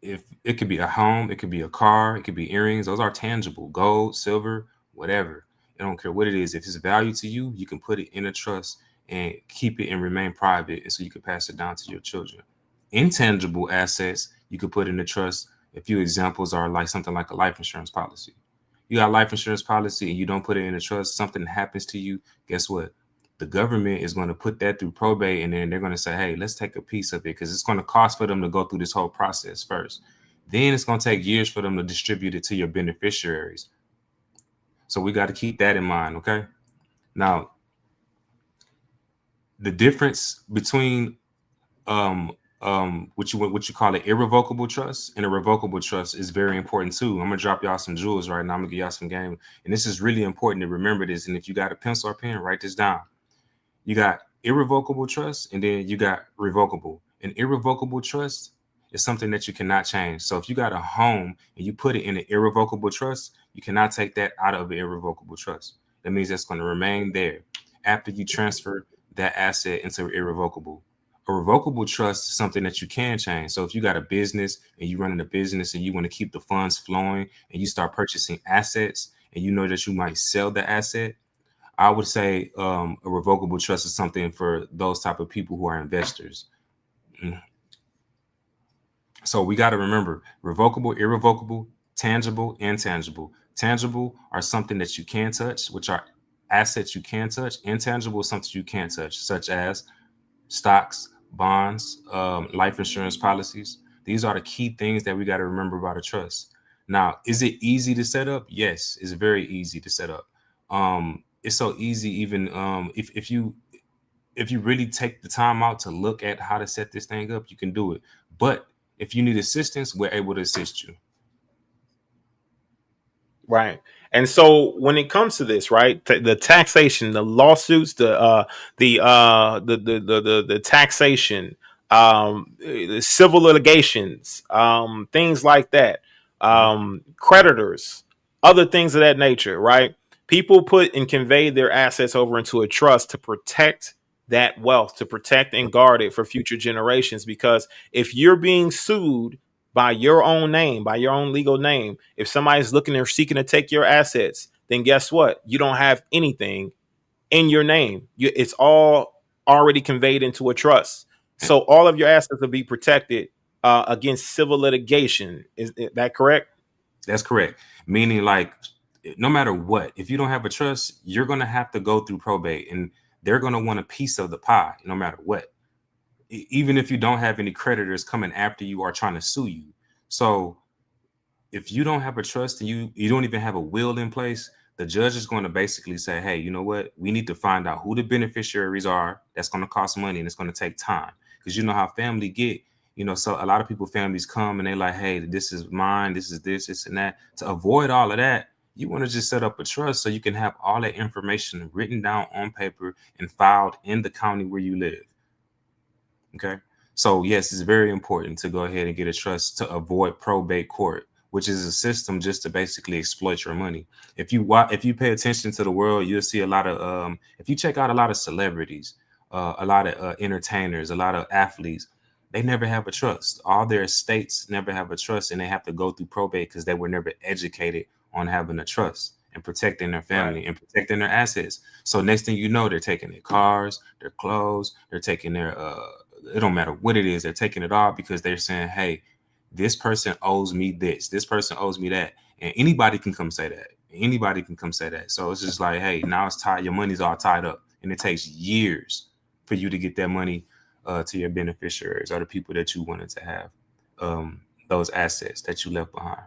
if it could be a home, it could be a car, it could be earrings. Those are tangible. Gold, silver, whatever. I don't care what it is. If it's value to you, you can put it in a trust and keep it and remain private, and so you can pass it down to your children. Intangible assets, you could put in a trust. A few examples are like something like a life insurance policy. You got a life insurance policy and you don't put it in a trust, something happens to you, guess what? The government is going to put that through probate, and then they're going to say, hey, let's take a piece of it, because it's going to cost for them to go through this whole process first. Then it's going to take years for them to distribute it to your beneficiaries. So we got to keep that in mind, okay? Now, the difference between what you call an irrevocable trust and a revocable trust is very important too. I'm gonna drop y'all some jewels right now. I'm gonna give y'all some game, and this is really important to remember this. And if you got a pencil or pen, write this down. You got irrevocable trust, and then you got revocable. An irrevocable trust is something that you cannot change. So if you got a home and you put it in an irrevocable trust, you cannot take that out of an irrevocable trust. That means that's going to remain there after you transfer that asset into irrevocable. A revocable trust is something that you can change. So if you got a business and you running a business and you want to keep the funds flowing and you start purchasing assets and you know that you might sell the asset, I would say a revocable trust is something for those type of people who are investors. So we got to remember revocable, irrevocable, tangible, intangible. Tangible are something that you can touch, which are assets you can touch. Intangible is something you can't touch, such as stocks, bonds, life insurance policies. These are the key things that we got to remember about a trust. Now, is it easy to set up? Yes, it's very easy to set up. It's so easy, even if you really take the time out to look at how to set this thing up, you can do it. But if you need assistance, we're able to assist you. Right. And so when it comes to this, right, the taxation, the lawsuits, the taxation, the civil litigations, things like that, creditors, other things of that nature, right? People put and convey their assets over into a trust to protect that wealth, to protect and guard it for future generations. Because if you're being sued by your own name, by your own legal name, if somebody's looking or seeking to take your assets, then guess what? You don't have anything in your name. It's all already conveyed into a trust. So all of your assets will be protected against civil litigation. Is that correct? That's correct. Meaning, like, no matter what, if you don't have a trust, you're going to have to go through probate, and they're going to want a piece of the pie, no matter what. Even if you don't have any creditors coming after you or trying to sue you. So if you don't have a trust and you don't even have a will in place, the judge is going to basically say, hey, you know what? We need to find out who the beneficiaries are. That's going to cost money and it's going to take time, because you know how family get. So a lot of people, families come and they're like, hey, this is mine, this is this and that. To avoid all of that, you want to just set up a trust so you can have all that information written down on paper and filed in the county where you live. Okay. So yes, it's very important to go ahead and get a trust to avoid probate court, which is a system just to basically exploit your money. If you pay attention to the world, you'll see a lot of if you check out a lot of celebrities, a lot of entertainers, a lot of athletes, they never have a trust. All their estates never have a trust, and they have to go through probate because they were never educated on having a trust and protecting their family and protecting their assets. So next thing you know, they're taking their cars, their clothes, they're taking their it don't matter what it is, they're taking it all because they're saying, hey, this person owes me this person owes me that. And anybody can come say that. So it's just like, hey, now it's tied, your money's all tied up, and it takes years for you to get that money to your beneficiaries or the people that you wanted to have those assets that you left behind.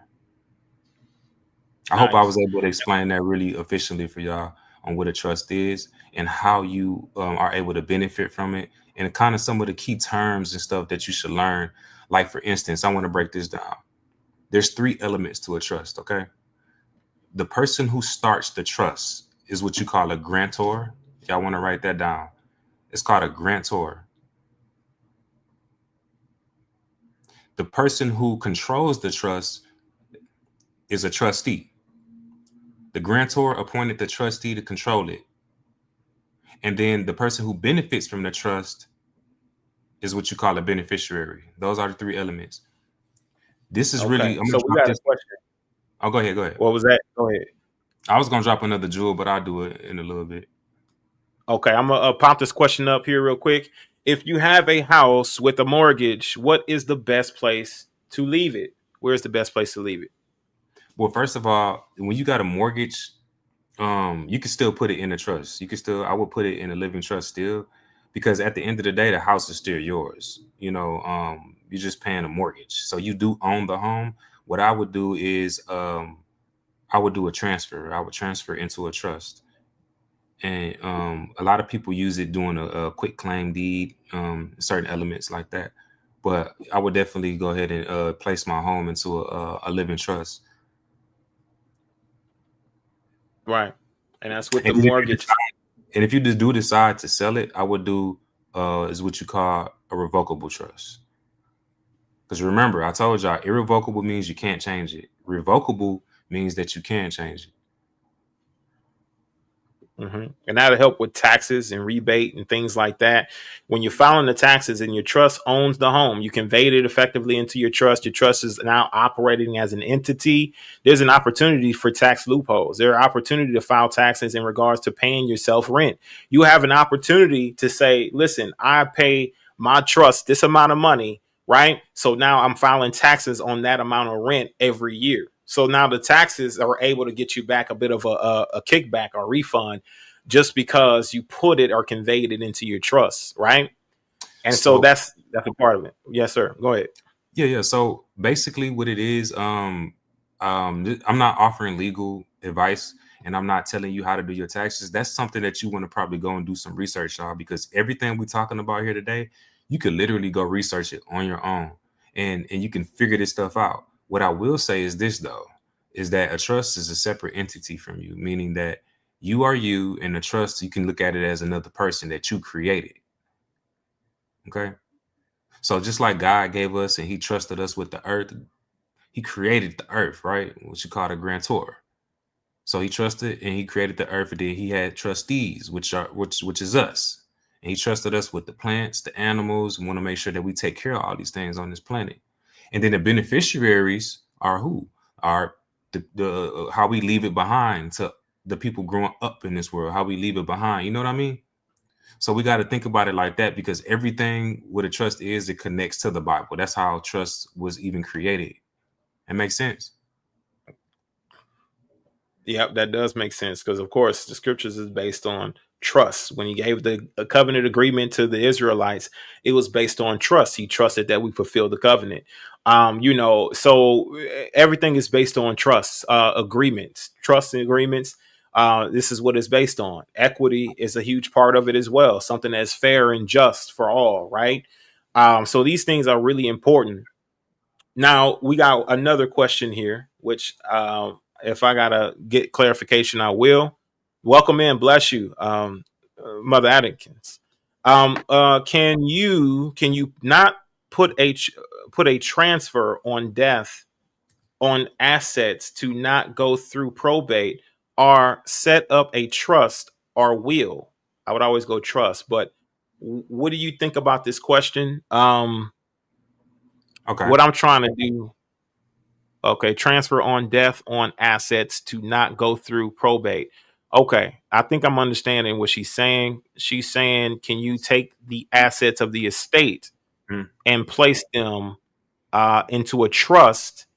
I hope I was able to explain that really efficiently for y'all on what a trust is and how you are able to benefit from it, and kind of some of the key terms and stuff that you should learn. Like, for instance, I want to break this down. There's 3 elements to a trust, okay? The person who starts the trust is what you call a grantor. Y'all want to write that down. It's called a grantor. The person who controls the trust is a trustee. The grantor appointed the trustee to control it. And then the person who benefits from the trust is what you call a beneficiary. Those are the 3 elements. This is really... So we got a question. Oh, go ahead. What was that? Go ahead. I was going to drop another jewel, but I'll do it in a little bit. Okay, I'm going to pop this question up here real quick. If you have a house with a mortgage, what is the best place to leave it? Where's the best place to leave it? Well, first of all, when you got a mortgage, you can still put it in a trust. I would put it in a living trust still, because at the end of the day, the house is still yours. You're just paying a mortgage. So you do own the home. What I would do is I would do a transfer. I would transfer into a trust. And a lot of people use it doing a quick claim deed, certain elements like that. But I would definitely go ahead and place my home into a living trust. Right. And that's with the mortgage. And if you just do decide to sell it, I would do is what you call a revocable trust. Because remember, I told y'all, irrevocable means you can't change it. Revocable means that you can change it. Mm-hmm. And that'll help with taxes and rebate and things like that. When you're filing the taxes and your trust owns the home, you conveyed it effectively into your trust. Your trust is now operating as an entity. There's an opportunity for tax loopholes. There are opportunity to file taxes in regards to paying yourself rent. You have an opportunity to say, listen, I pay my trust this amount of money, right? So now I'm filing taxes on that amount of rent every year. So now the taxes are able to get you back a bit of a kickback or refund just because you put it or conveyed it into your trust, right? And so that's a part of it. Yes, sir. Go ahead. Yeah. So basically what it is, I'm not offering legal advice, and I'm not telling you how to do your taxes. That's something that you want to probably go and do some research on, because everything we're talking about here today, you could literally go research it on your own, and you can figure this stuff out. What I will say is this, though, is that a trust is a separate entity from you, meaning that you are you, and the trust, you can look at it as another person that you created. Okay. So just like God gave us and he trusted us with the earth, he created the earth, right? What you call a grantor. So he trusted and he created the earth, and then he had trustees, which is us. And he trusted us with the plants, the animals. We want to make sure that we take care of all these things on this planet. And then the beneficiaries are who? Are the how we leave it behind to the people growing up in this world, how we leave it behind. You know what I mean? So we got to think about it like that, because everything what a trust is, it connects to the Bible. That's how trust was even created. It makes sense. Yeah, that does make sense, because, of course, the scriptures is based on trust. When he gave the covenant agreement to the Israelites, it was based on trust. He trusted that we fulfill the covenant. So everything is based on trust, agreements, trust and agreements. This is what it's based on. Equity is a huge part of it as well, something that's fair and just for all, right? So these things are really important. Now we got another question here, which if I gotta get clarification, I will. Welcome in, bless you, Mother Atkins. Can you not put put a transfer on death on assets to not go through probate, or set up a trust or will? I would always go trust, but what do you think about this question? Okay. What I'm trying to do. Okay, transfer on death on assets to not go through probate. Okay, I think I'm understanding what she's saying. She's saying, can you take the assets of the estate Mm. and place them into a trust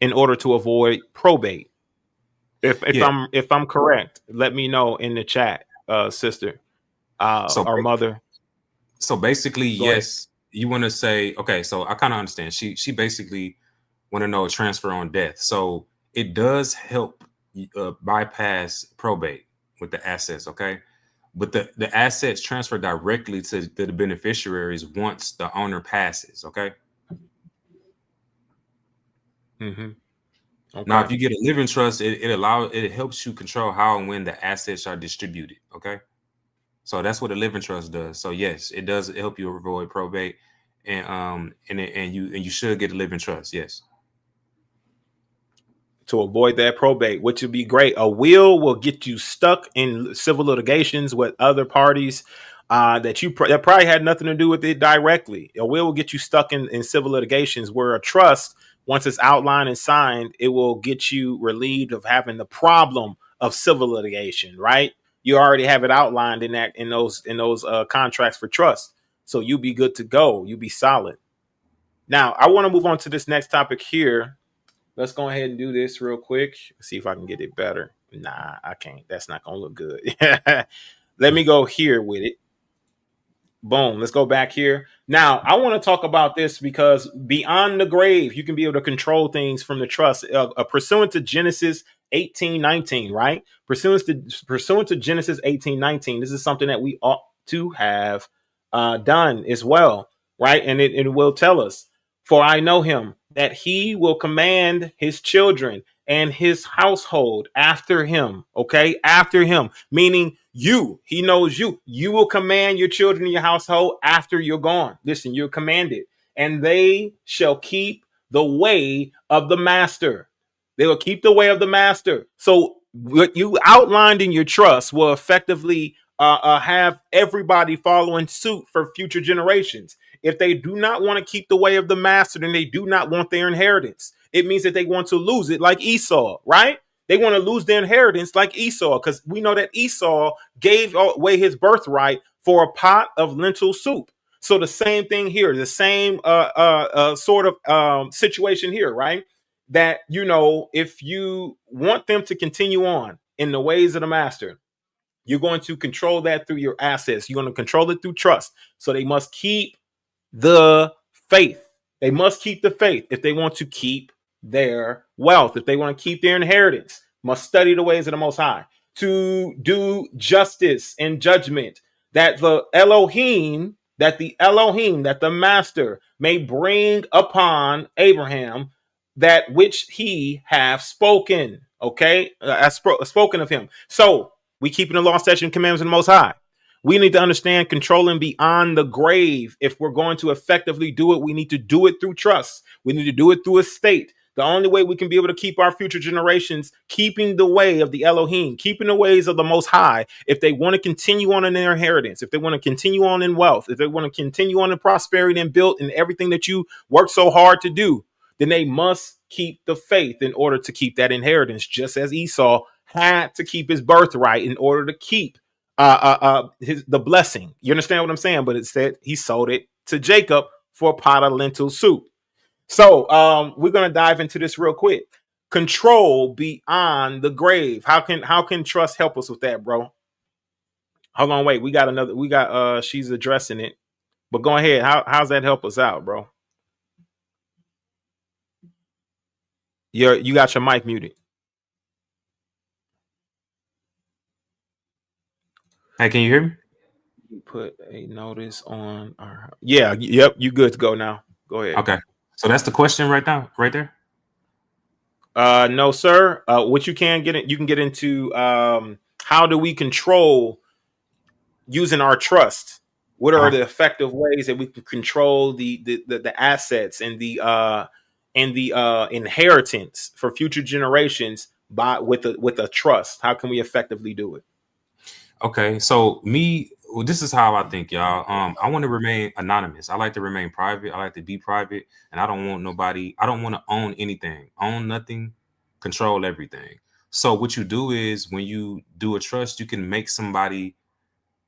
in order to avoid probate? Yeah. If I'm correct, let me know in the chat, sister So or mother. so basically, Go ahead. yes, you want to say, okay, so I kind of understand. She basically want to know a transfer on death. So it does help bypass probate with the assets, okay? But the assets transfer directly to the beneficiaries once the owner passes, okay? Mm-hmm. Now, Okay. if you get a living trust, it helps you control how and when the assets are distributed, okay? So that's what a living trust does. So yes, it does help you avoid probate, and you should get a living trust. Yes. To avoid that probate, which would be great. A will get you stuck in civil litigations with other parties that probably had nothing to do with it directly. A will get you stuck in civil litigations, where a trust, once it's outlined and signed, it will get you relieved of having the problem of civil litigation. Right? You already have it outlined in those contracts for trust, so you'll be good to go. You'll be solid. Now, I want to move on to this next topic here. Let's go ahead and do this real quick. See if I can get it better. Nah, I can't. That's not gonna look good. Let me go here with it. Boom. Let's go back here. Now, I want to talk about this because beyond the grave, you can be able to control things from the trust. Pursuant to Genesis 18:19, right? Pursuant to Genesis 18:19, this is something that we ought to have done as well, right? And it will tell us, for I know him, that he will command his children and his household after him. Okay, after him, meaning you. He knows you. You will command your children and your household after you're gone. Listen, you're commanded, and they shall keep the way of the master. They will keep the way of the master. So what you outlined in your trust will effectively have everybody following suit for future generations. If they do not want to keep the way of the master, then they do not want their inheritance. It means that they want to lose it, like Esau, right? They want to lose their inheritance like Esau, because we know that Esau gave away his birthright for a pot of lentil soup. So the same thing here, the same sort of situation here, right? That, if you want them to continue on in the ways of the master, you're going to control that through your assets. You're going to control it through trust. So they must keep the faith. They must keep the faith if they want to keep their wealth, if they want to keep their inheritance. Must study the ways of the Most High, to do justice and judgment, that that the master may bring upon Abraham that which he have spoken. Okay, spoken of him. So we keeping the law, statutes, and commandments of the Most High. We need to understand controlling beyond the grave. If we're going to effectively do it, we need to do it through trust. We need to do it through estate. The only way we can be able to keep our future generations keeping the way of the Elohim, keeping the ways of the Most High, if they want to continue on in their inheritance, if they want to continue on in wealth, if they want to continue on in prosperity and build and everything that you work so hard to do, then they must keep the faith in order to keep that inheritance, just as Esau had to keep his birthright in order to keep the blessing. You understand what I'm saying? But it said he sold it to Jacob for a pot of lentil soup. So we're gonna dive into this real quick. Control beyond the grave. How can trust help us with that, bro? Hold on, wait. We got she's addressing it. But go ahead. How's that help us out, bro? You got your mic muted. Hey, can you hear me? You put a notice on our. Yeah. Yep. You good to go now. Go ahead. Okay. So that's the question right now, right there. No, sir. What you can get in, you can get into how do we control using our trust? What are Uh-huh. the effective ways that we can control the assets and the inheritance for future generations by with a trust? How can we effectively do it? Okay, so well, this is how I think, y'all. I want to remain anonymous. I like to remain private. I like to be private, and I don't want nobody. I don't want to own anything, own nothing, control everything. So what you do is when you do a trust, you can make somebody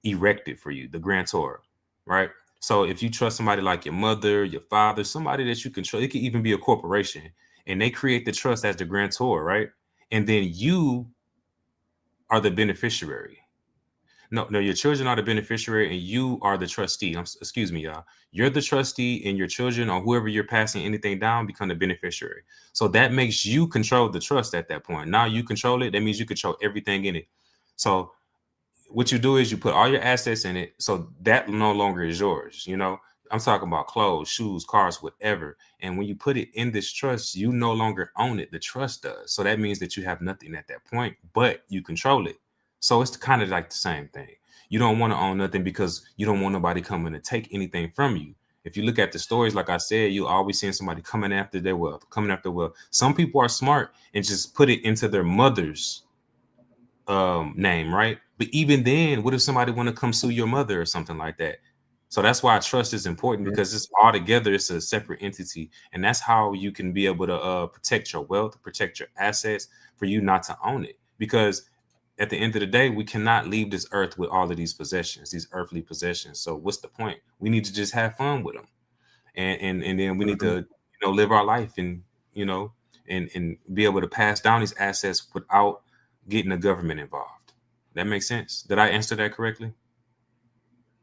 erect it for you, the grantor, right? So if you trust somebody like your mother, your father, somebody that you control, it could even be a corporation, and they create the trust as the grantor, right? And then you are the beneficiary. No, your children are the beneficiary and you are the trustee. Excuse me, y'all. You're the trustee and your children or whoever you're passing anything down become the beneficiary. So that makes you control the trust at that point. Now you control it. That means you control everything in it. So what you do is you put all your assets in it. So that no longer is yours. I'm talking about clothes, shoes, cars, whatever. And when you put it in this trust, you no longer own it. The trust does. So that means that you have nothing at that point, but you control it. So it's kind of like the same thing. You don't want to own nothing because you don't want nobody coming to take anything from you. If you look at the stories, like I said, you always seeing somebody coming after their wealth, coming after wealth. Some people are smart and just put it into their mother's name, right? But even then, what if somebody want to come sue your mother or something like that? So that's why trust is important because it's all together. It's a separate entity, and that's how you can be able to protect your wealth, protect your assets, for you not to own it. Because at the end of the day, we cannot leave this earth with all of these possessions, these earthly possessions. So what's the point? We need to just have fun with them, and then we need to live our life and and be able to pass down these assets without getting the government involved. That makes sense. Did I answer that correctly?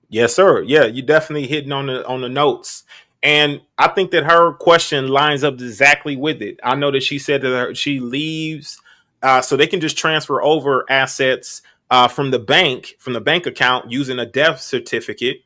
Yes, sir. Yeah, you definitely hitting on the notes. And I think that her question lines up exactly with it. I know that she said that she leaves so they can just transfer over assets from the bank account using a death certificate.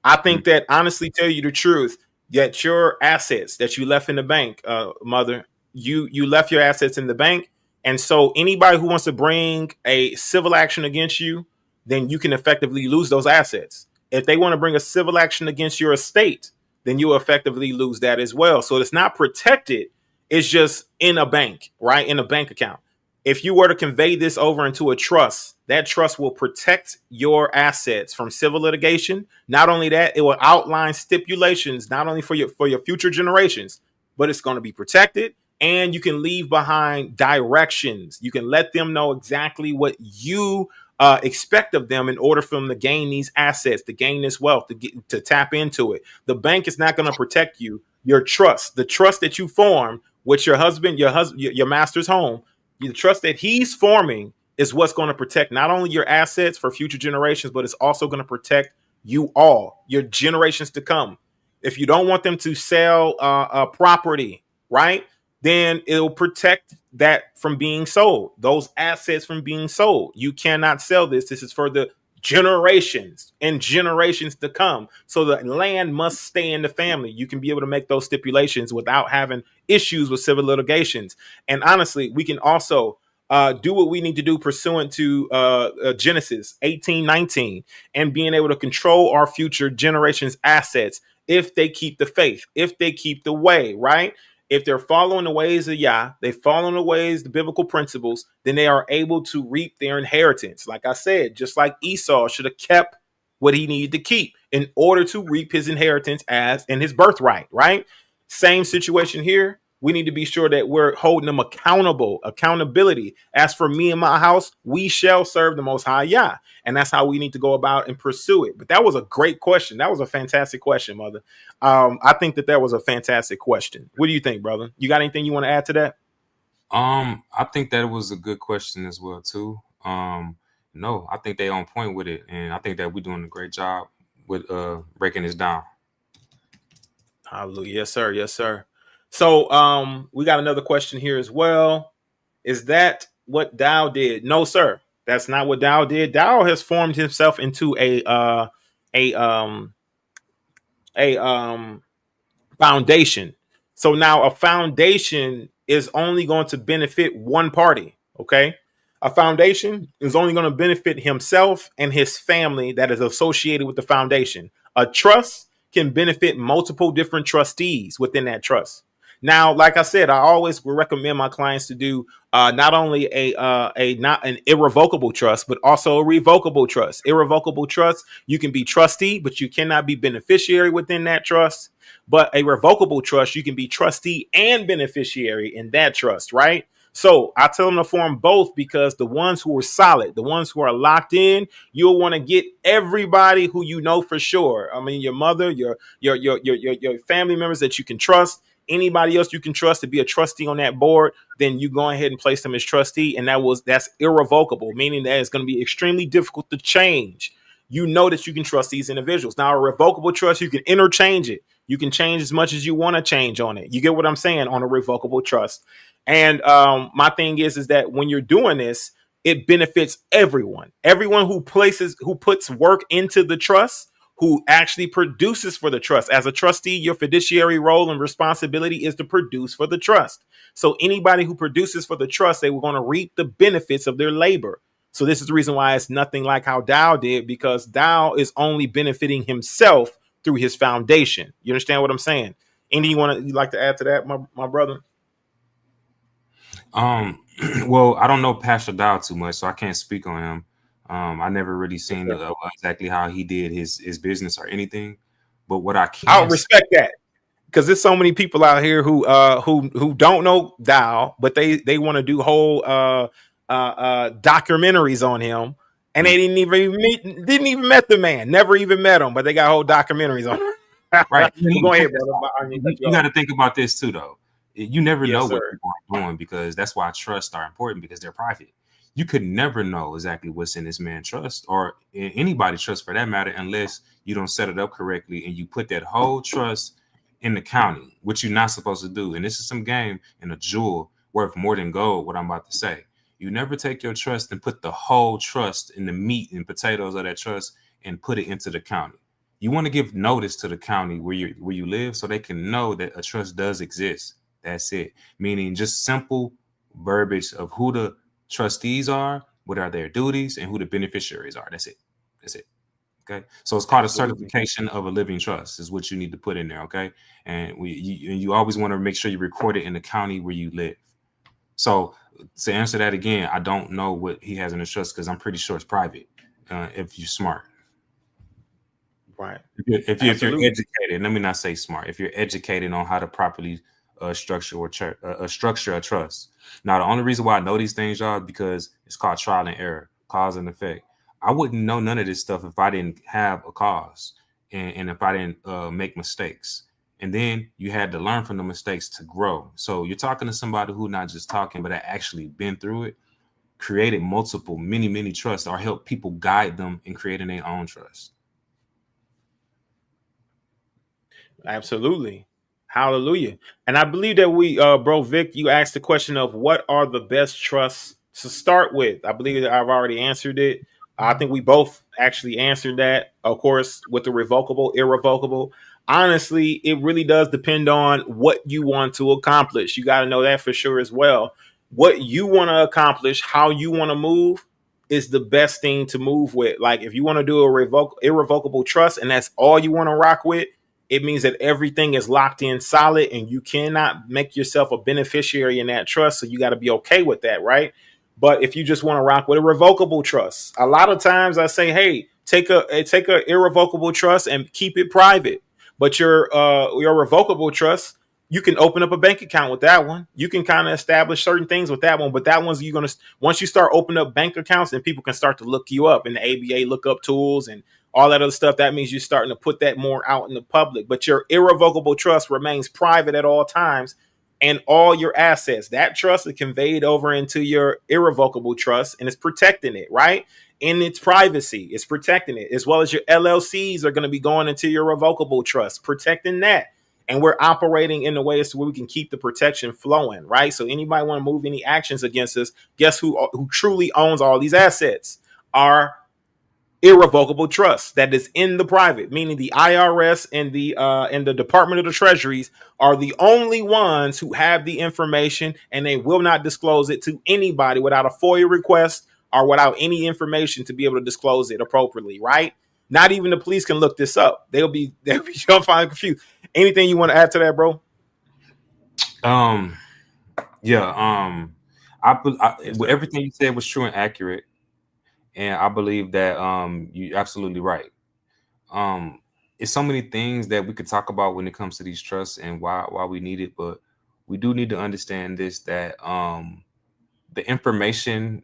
I think that honestly, tell you the truth, that your assets that you left in the bank, mother, you left your assets in the bank. And so anybody who wants to bring a civil action against you, then you can effectively lose those assets. If they want to bring a civil action against your estate, then you effectively lose that as well. So it's not protected. It's just in a bank, right? In a bank account. If you were to convey this over into a trust, that trust will protect your assets from civil litigation. Not only that, it will outline stipulations not only for your future generations, but it's going to be protected. And you can leave behind directions. You can let them know exactly what you expect of them in order for them to gain these assets, to gain this wealth, to tap into it. The bank is not going to protect you. Your trust, the trust that you form with your husband, your master's home, the trust that he's forming is what's going to protect not only your assets for future generations, but it's also going to protect you all, your generations to come. If you don't want them to sell a property, right, then it'll protect that from being sold, those assets from being sold. You cannot sell this. This is for the generations and generations to come. So the land must stay in the family. You can be able to make those stipulations without having issues with civil litigations. And honestly, we can also do what we need to do pursuant to Genesis 18:19 and being able to control our future generations' assets if they keep the faith, if they keep the way, right? If they're following the ways of Yah, they follow the ways, the biblical principles, then they are able to reap their inheritance. Like I said, just like Esau should have kept what he needed to keep in order to reap his inheritance as in his birthright, right? Same situation here. We need to be sure that we're holding them accountability. As for me and my house, we shall serve the Most High Yah. And that's how we need to go about and pursue it. But that was a great question. That was a fantastic question, mother. I think that was a fantastic question. What do you think, brother? You got anything you want to add to that? I think that was a good question as well too. No, I think they on point with it, and I think that we're doing a great job with breaking this down. Hallelujah. Yes, sir. Yes, sir. So we got another question here as well. Is that what Dow did? No, sir. That's not what Dow did. Dow has formed himself into a a foundation. So now a foundation is only going to benefit one party. Okay. A foundation is only going to benefit himself and his family that is associated with the foundation. A trust can benefit multiple different trustees within that trust. Now, like I said, I always recommend my clients to do not only a not an irrevocable trust, but also a revocable trust. Irrevocable trust, you can be trustee, but you cannot be beneficiary within that trust. But a revocable trust, you can be trustee and beneficiary in that trust, right? So I tell them to form both because the ones who are solid, the ones who are locked in, you'll want to get everybody who you know for sure. I mean, your mother, your family members that you can trust, anybody else you can trust to be a trustee on that board, then you go ahead and place them as trustee, and that's irrevocable, meaning that it's going to be extremely difficult to change. You know that you can trust these individuals. Now, a revocable trust, you can interchange it. You can change as much as you want to change on it. You get what I'm saying on a revocable trust. And my thing is that when you're doing this, it benefits everyone. Everyone who puts work into the trust, who actually produces for the trust. As a trustee, your fiduciary role and responsibility is to produce for the trust. So anybody who produces for the trust, they were going to reap the benefits of their labor. So this is the reason why it's nothing like how Dow did, because Dow is only benefiting himself through his foundation. You understand what I'm saying? Anything you like to add to that, my brother? Well, I don't know Pastor Dow too much, so I can't speak on him. I never really seen exactly how he did his business or anything. But what I I'll can respect that, because there's so many people out here who don't know Dow, but they want to do whole documentaries on him, and they didn't even met the man, never even met him, but they got whole documentaries on him. right. Go ahead, brother. You got to think about this too, though. You never know what sir. people are doing, because that's why trusts are important, because they're private. You could never know exactly what's in this man's trust, or in anybody's trust for that matter, unless you don't set it up correctly and you put that whole trust in the county, which you're not supposed to do. And this is some game and a jewel worth more than gold, what I'm about to say. You never take your trust and put the whole trust in the meat and potatoes of that trust and put it into the county. You want to give notice to the county where you live, so they can know that a trust does exist. That's it. Meaning just simple verbiage of who the trustees are, what are their duties, and who the beneficiaries are. That's it. That's it. Okay. So it's called a certification of a living trust is what you need to put in there. Okay. And you always want to make sure you record it in the county where you live. So to answer that again, I don't know what he has in his trust, because I'm pretty sure it's private. If you're smart. Right. If you're educated, let me not say smart. If you're educated on how to properly structure a trust. Now, the only reason why I know these things, y'all, is because it's called trial and error, cause and effect. I wouldn't know none of this stuff if I didn't have a cause and if I didn't make mistakes. And then you had to learn from the mistakes to grow. So you're talking to somebody who not just talking, but actually been through it, created multiple, many trusts, or help people guide them in creating their own trust. Absolutely. Hallelujah. And I believe that bro, Vic, you asked the question of what are the best trusts to start with. I believe that I've already answered it. I think we both actually answered that, of course, with the revocable, irrevocable. Honestly, it really does depend on what you want to accomplish. You got to know that for sure as well. What you want to accomplish, how you want to move is the best thing to move with. Like if you want to do a irrevocable trust and that's all you want to rock with, it means that everything is locked in solid and you cannot make yourself a beneficiary in that trust. So you got to be okay with that, right? But if you just want to rock with a revocable trust, a lot of times I say, hey, take a irrevocable trust and keep it private. But your revocable trust, you can open up a bank account with that one. You can kind of establish certain things with that one. But that one's once you start opening up bank accounts, then people can start to look you up in the ABA lookup tools and all that other stuff. That means you're starting to put that more out in the public. But your irrevocable trust remains private at all times. And all your assets, that trust is conveyed over into your irrevocable trust and it's protecting it, right? In its privacy, it's protecting it, as well as your LLCs are going to be going into your revocable trust, protecting that. And we're operating in a way as to where we can keep the protection flowing, right? So anybody want to move any actions against us, guess who truly owns all these assets? Our irrevocable trust that is in the private, meaning the IRS and the Department of the Treasuries are the only ones who have the information, and they will not disclose it to anybody without a FOIA request or without any information to be able to disclose it appropriately, right? Not even the police can look this up. They'll be you'll find confused. Anything you want to add to that, bro? Yeah. Everything you said was true and accurate. And I believe that you're absolutely right. It's so many things that we could talk about when it comes to these trusts and why we need it, but we do need to understand this, that the information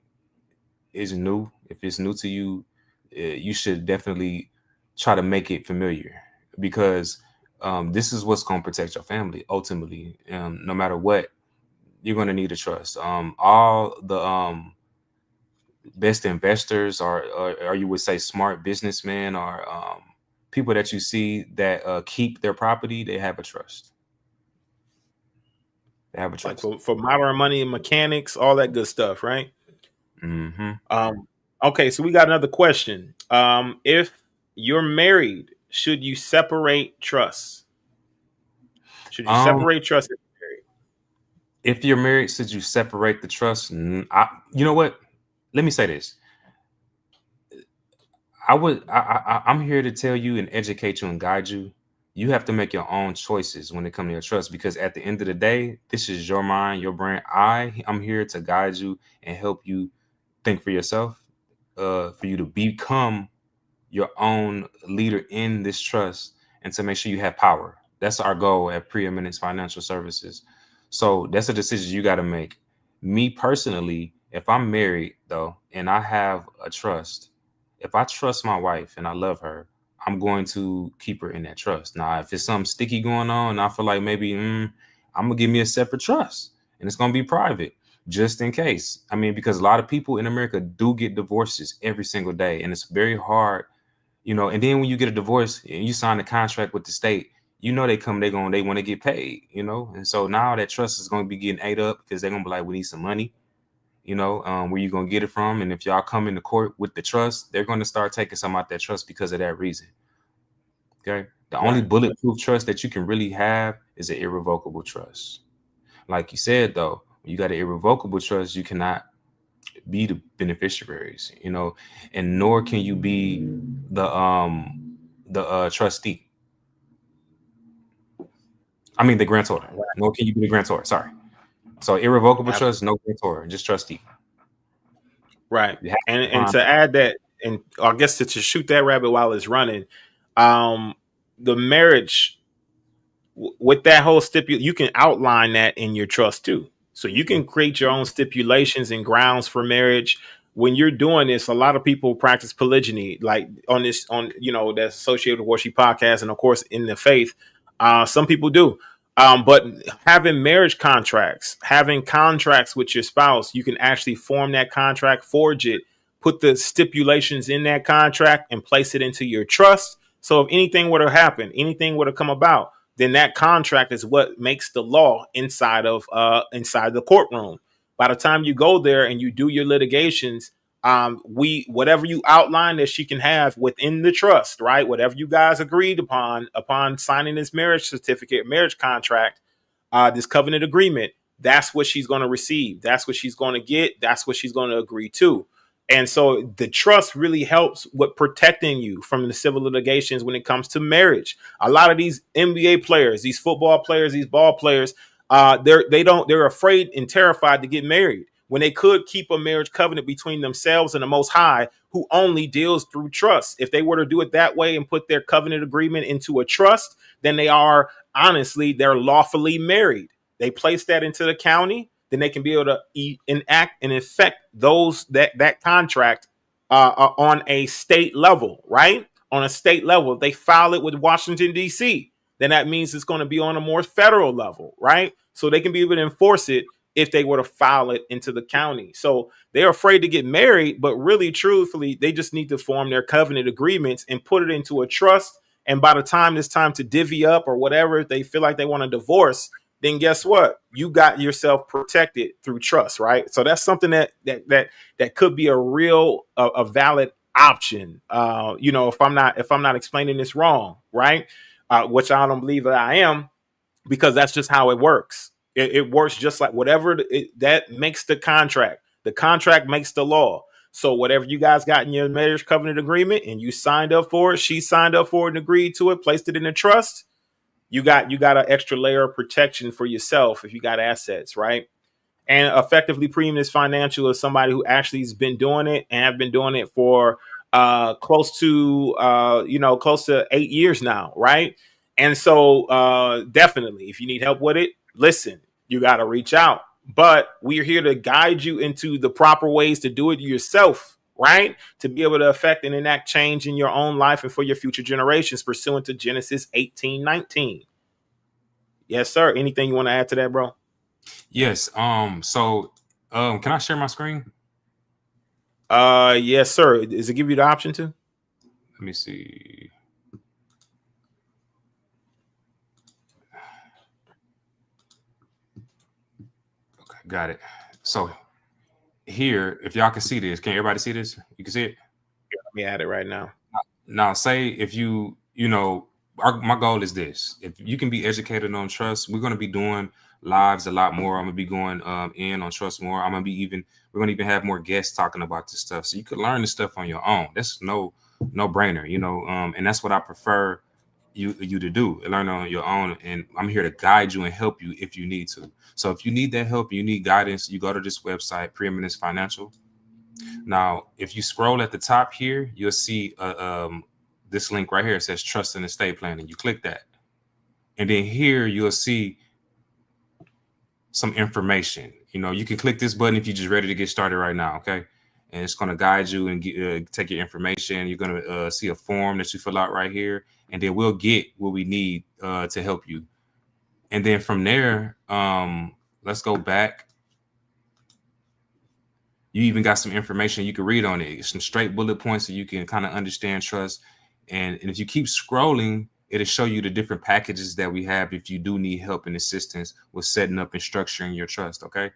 is new. If it's new to you, you should definitely try to make it familiar, because this is what's going to protect your family ultimately. No matter what, you're going to need a trust. All the best investors, or you would say smart businessmen, or people that you see that keep their property, they have a trust. They have a trust. Like for modern money and mechanics, all that good stuff, right? Mm-hmm. Okay, so we got another question. If you're married, should you separate trusts? Should you separate trusts if you're married? If you're married, should you separate the trust? You know what? Let me say this. I'm here to tell you and educate you and guide you. You have to make your own choices when it comes to your trust, because at the end of the day, this is your mind, your brain. I'm here to guide you and help you think for yourself, for you to become your own leader in this trust, and to make sure you have power. That's our goal at Preeminence Financial Services. So that's a decision you got to make. Me personally, if I'm married though, and I have a trust, if I trust my wife and I love her, I'm going to keep her in that trust. Now, if it's something sticky going on, and I feel like maybe I'm gonna give me a separate trust, and it's gonna be private, just in case. I mean, because a lot of people in America do get divorces every single day, and it's very hard, And then when you get a divorce and you sign a contract with the state, they want to get paid, And so now that trust is going to be getting ate up, because they're gonna be like, we need some money. Where you gonna get it from? And if y'all come into court with the trust, they're going to start taking some out that trust because of that reason. Okay. The only bulletproof trust that you can really have is an irrevocable trust. Like you said, though, when you got an irrevocable trust, you cannot be the beneficiaries, and nor can you be the trustee. I mean, the grantor. Nor can you be the grantor. Sorry. So irrevocable trust, no grantor, just trustee. Right. And to add that, and I guess to shoot that rabbit while it's running, the marriage with that whole you can outline that in your trust too. So you can create your own stipulations and grounds for marriage. When you're doing this, a lot of people practice polygyny, like that's associated with Worship Podcast, and of course in the faith, some people do. But having marriage contracts, having contracts with your spouse, you can actually form that contract, forge it, put the stipulations in that contract, and place it into your trust. So if anything were to happen, anything were to come about, then that contract is what makes the law inside the courtroom. By the time you go there and you do your litigations, whatever you outline that she can have within the trust, right? Whatever you guys agreed upon signing this marriage certificate, marriage contract, this covenant agreement, that's what she's going to receive. That's what she's going to get. That's what she's going to agree to. And so the trust really helps with protecting you from the civil litigations when it comes to marriage. A lot of these NBA players, these football players, these ball players, they're afraid and terrified to get married when they could keep a marriage covenant between themselves and the Most High, who only deals through trust. If they were to do it that way and put their covenant agreement into a trust, then they're lawfully married. They place that into the county, then they can be able to enact and effect that contract on a state level, right? On a state level, if they file it with Washington, D.C., then that means it's going to be on a more federal level, right? So they can be able to enforce it if they were to file it into the county. So they're afraid to get married, but really, truthfully, they just need to form their covenant agreements and put it into a trust And by the time it's time to divvy up or whatever, if they feel like they want a divorce, then guess what? You got yourself protected through trust, right? So that's something that could be a real a valid option. If I'm not explaining this wrong, right? Which I don't believe that I am, because that's just how it works. It works just like whatever that makes the contract. The contract makes the law. So whatever you guys got in your marriage covenant agreement and you signed up for it, she signed up for it and agreed to it, placed it in a trust. You got an extra layer of protection for yourself if you got assets, right? And effectively, Preeminence Financial is somebody who actually has been doing it and have been doing it for close to 8 years now, right? And so definitely, if you need help with it, listen, you got to reach out. But we're here to guide you into the proper ways to do it yourself, right? To be able to affect and enact change in your own life and for your future generations, pursuant to Genesis 18:19. Yes, sir. Anything you want to add to that, bro? Yes. Can I share my screen? Yes, sir. Does it give you the option to? Let me see. Okay, got it. So here, if y'all can see this, can everybody see this? You can see it? Let me add it right now. Now, say if my goal is this: if you can be educated on trust, we're going to be doing lives a lot more. I'm gonna be going in on trust more. We're gonna even have more guests talking about this stuff, so you could learn this stuff on your own. That's no brainer, and that's what I prefer you to do, learn on your own. And I'm here to guide you and help you if you need to. So if you need that help, you need guidance, you go to this website, Preeminence Financial. Now, if you scroll at the top here, you'll see this link right here. It says Trust and Estate Planning. You click that. And then here you'll see some information. You can click this button if you're just ready to get started right now, okay? And it's going to guide you and take your information. You're going to see a form that you fill out right here. And then we'll get what we need to help you. And then from there, let's go back. You even got some information you can read on it, some straight bullet points so you can kind of understand trust. And if you keep scrolling, it'll show you the different packages that we have if you do need help and assistance with setting up and structuring your trust. Okay.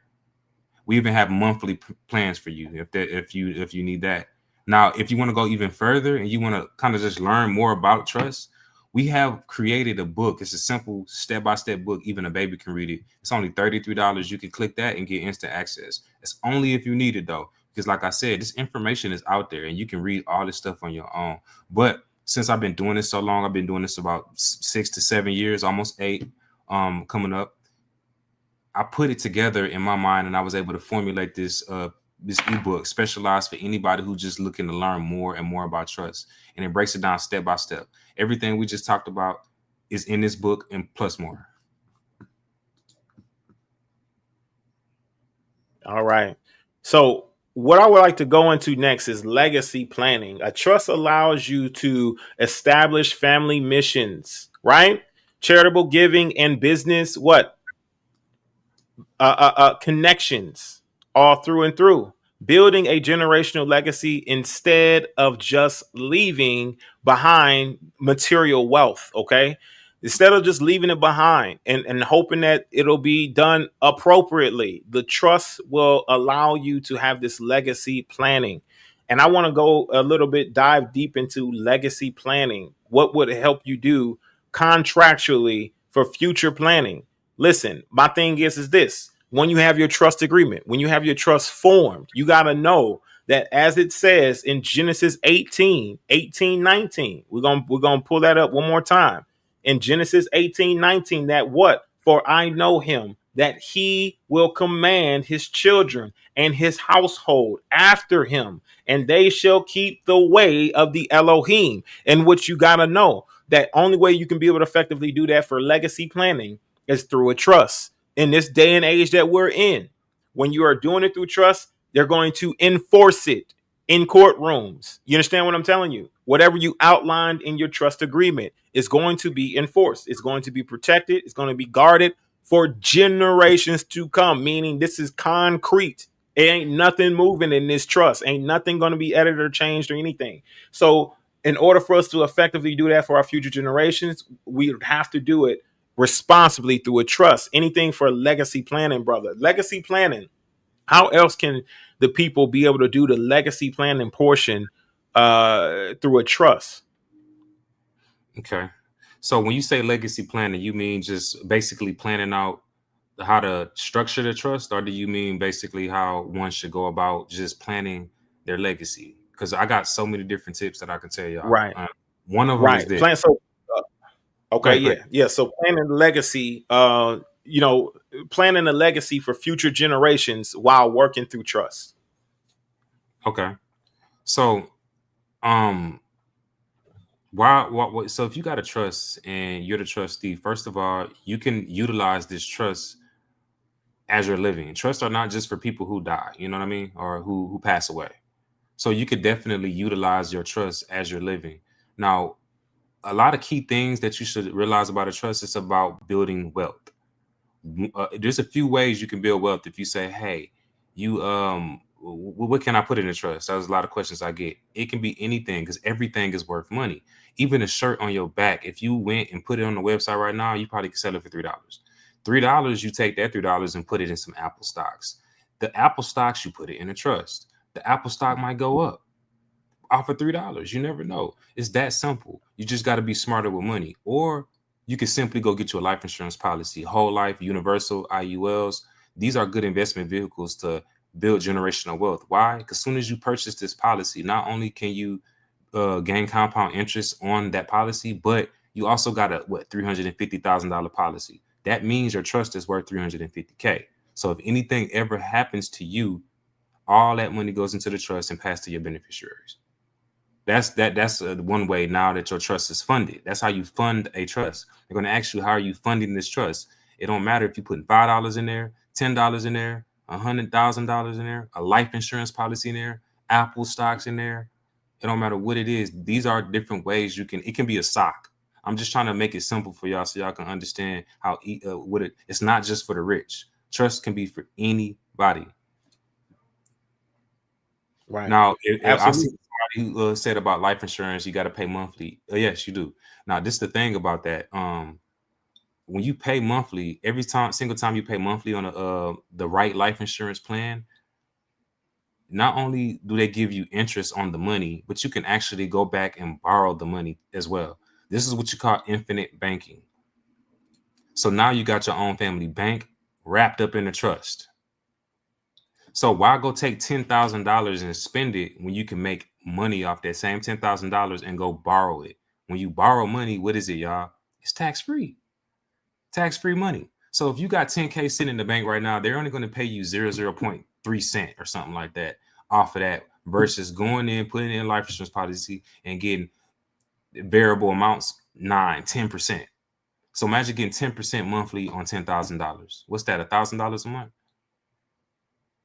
We even have monthly plans for you if you need that. Now, if you want to go even further and you want to kind of just learn more about trust, we have created a book. It's a simple step-by-step book. Even a baby can read it. It's only $33. You can click that and get instant access. It's only if you need it, though, because like I said, this information is out there and you can read all this stuff on your own. But since I've been doing this so long, I've been doing this about 6 to 7 years, almost 8 coming up. I put it together in my mind and I was able to formulate this ebook specialized for anybody who's just looking to learn more and more about trust. And it breaks it down step by step. Everything we just talked about is in this book and plus more. All right. So what I would like to go into next is legacy planning. A trust allows you to establish family missions, right? Charitable giving and business, connections all through and through. Building a generational legacy instead of just leaving behind material wealth, okay? Instead of just leaving it behind and hoping that it'll be done appropriately, the trust will allow you to have this legacy planning. And I want to go a little bit, dive deep into legacy planning. What would it help you do contractually for future planning? Listen, my thing is this. When you have your trust agreement, when you have your trust formed, you got to know that as it says in Genesis 18:19, we're going to pull that up one more time. In Genesis 18:19, that what? For I know him, that he will command his children and his household after him, and they shall keep the way of the Elohim. And what you got to know, that only way you can be able to effectively do that for legacy planning is through a trust. In this day and age that we're in, when you are doing it through trust, they're going to enforce it in courtrooms. You understand what I'm telling you? Whatever you outlined in your trust agreement is going to be enforced. It's going to be protected. It's going to be guarded for generations to come, meaning this is concrete. It ain't nothing moving in this trust. Ain't nothing going to be edited or changed or anything. So in order for us to effectively do that for our future generations, we would have to do it responsibly through a trust. Anything for legacy planning, brother. Legacy planning. How else can the people be able to do the legacy planning portion through a trust? Okay. So when you say legacy planning, you mean just basically planning out how to structure the trust, or do you mean basically how one should go about just planning their legacy? Because I got so many different tips that I can tell y'all. Right. One of them is Right. this. Plan. So, okay. Go ahead. Yeah. So planning the legacy, planning a legacy for future generations while working through trust. Okay. So, why so if you got a trust and you're the trustee, first of all, you can utilize this trust as you're living. Trusts are not just for people who die, you know what I mean, or who pass away. So you could definitely utilize your trust as you're living. Now, a lot of key things that you should realize about a trust is about building wealth. There's a few ways you can build wealth. If you say, hey, what can I put in a trust? There's a lot of questions I get. It can be anything, because everything is worth money. Even a shirt on your back, if you went and put it on the website right now, you probably could sell it for $3. $3, you take that $3 and put it in some Apple stocks. The Apple stocks, you put it in a trust. The Apple stock might go up off of $3. You never know. It's that simple. You just got to be smarter with money. Or you can simply go get you a life insurance policy, whole life, universal, IULs. These are good investment vehicles to build generational wealth. Why? Because as soon as you purchase this policy, not only can you gain compound interest on that policy, but you also got a $350,000 policy. That means your trust is worth $350K. So if anything ever happens to you, all that money goes into the trust and passed to your beneficiaries. That's one way now that your trust is funded. That's how you fund a trust. They're going to ask you, how are you funding this trust? It don't matter if you put $5 in there, $10 in there, $100,000 in there, a life insurance policy in there, Apple stocks in there. It don't matter what it is. These are different ways you can. It can be a sock. I'm just trying to make it simple for y'all so y'all can understand how it's not just for the rich. Trust can be for anybody. Right. Now, I see somebody who said about life insurance, you got to pay monthly. Yes, you do. Now, this is the thing about that. When you pay monthly, single time you pay monthly on the right life insurance plan, not only do they give you interest on the money, but you can actually go back and borrow the money as well. This is what you call infinite banking. So now you got your own family bank wrapped up in a trust. So why go take $10,000 and spend it when you can make money off that same $10,000 and go borrow it? When you borrow money, what is it, y'all? It's tax-free. Tax-free money. So if you got 10K sitting in the bank right now, they're only going to pay you 0.3 cent or something like that off of that, versus going in, putting in life insurance policy and getting variable amounts, 9-10%. So imagine getting 10% monthly on $10,000. What's that? $1,000 a month?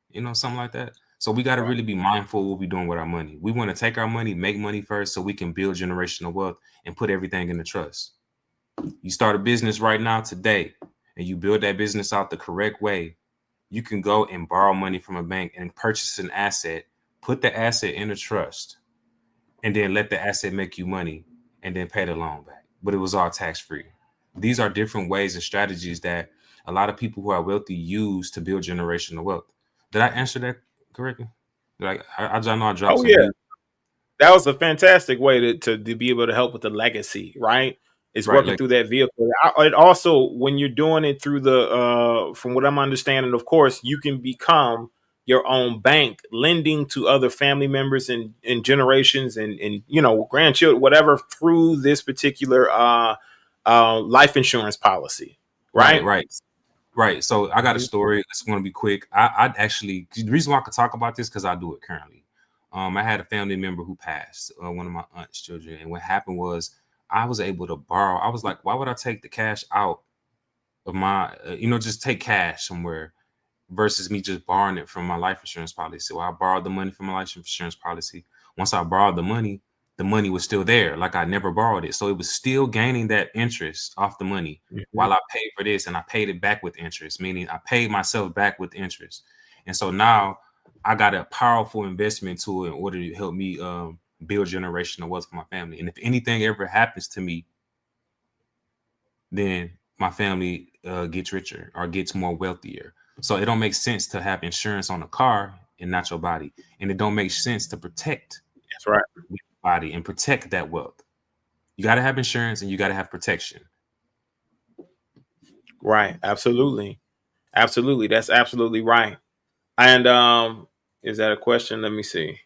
You know, something like that. So we got to really be mindful of what we're doing with our money. We want to take our money, make money first, so we can build generational wealth and put everything in the trust. You start a business right now today, and you build that business out the correct way. You can go and borrow money from a bank and purchase an asset, put the asset in a trust, and then let the asset make you money and then pay the loan back. But it was all tax-free. These are different ways and strategies that a lot of people who are wealthy use to build generational wealth. Did I answer that correctly? I know I dropped some. Yeah. That was a fantastic way to be able to help with the legacy, right? It's working through that vehicle. It also, when you're doing it through from what I'm understanding, of course, you can become your own bank, lending to other family members and generations and grandchildren, whatever, through this particular life insurance policy, right? Right. So I got a story. It's going to be quick. I actually, the reason why I could talk about this, because I do it currently. I had a family member who passed, one of my aunt's children. And what happened was I was able to borrow. I was like, why would I take the cash out of my, just take cash somewhere versus me just borrowing it from my life insurance policy? So I borrowed the money from my life insurance policy. Once I borrowed the money was still there. Like I never borrowed it. So it was still gaining that interest off the money while I paid for this, and I paid it back with interest, meaning I paid myself back with interest. And so now I got a powerful investment tool in order to help me build generational wealth for my family. And if anything ever happens to me, then my family gets richer or gets more wealthier. So it don't make sense to have insurance on a car and not your body. And it don't make sense to protect That's right. your body and protect that wealth. You got to have insurance and you got to have protection. Right. Absolutely. Absolutely. That's absolutely right. And is that a question? Let me see.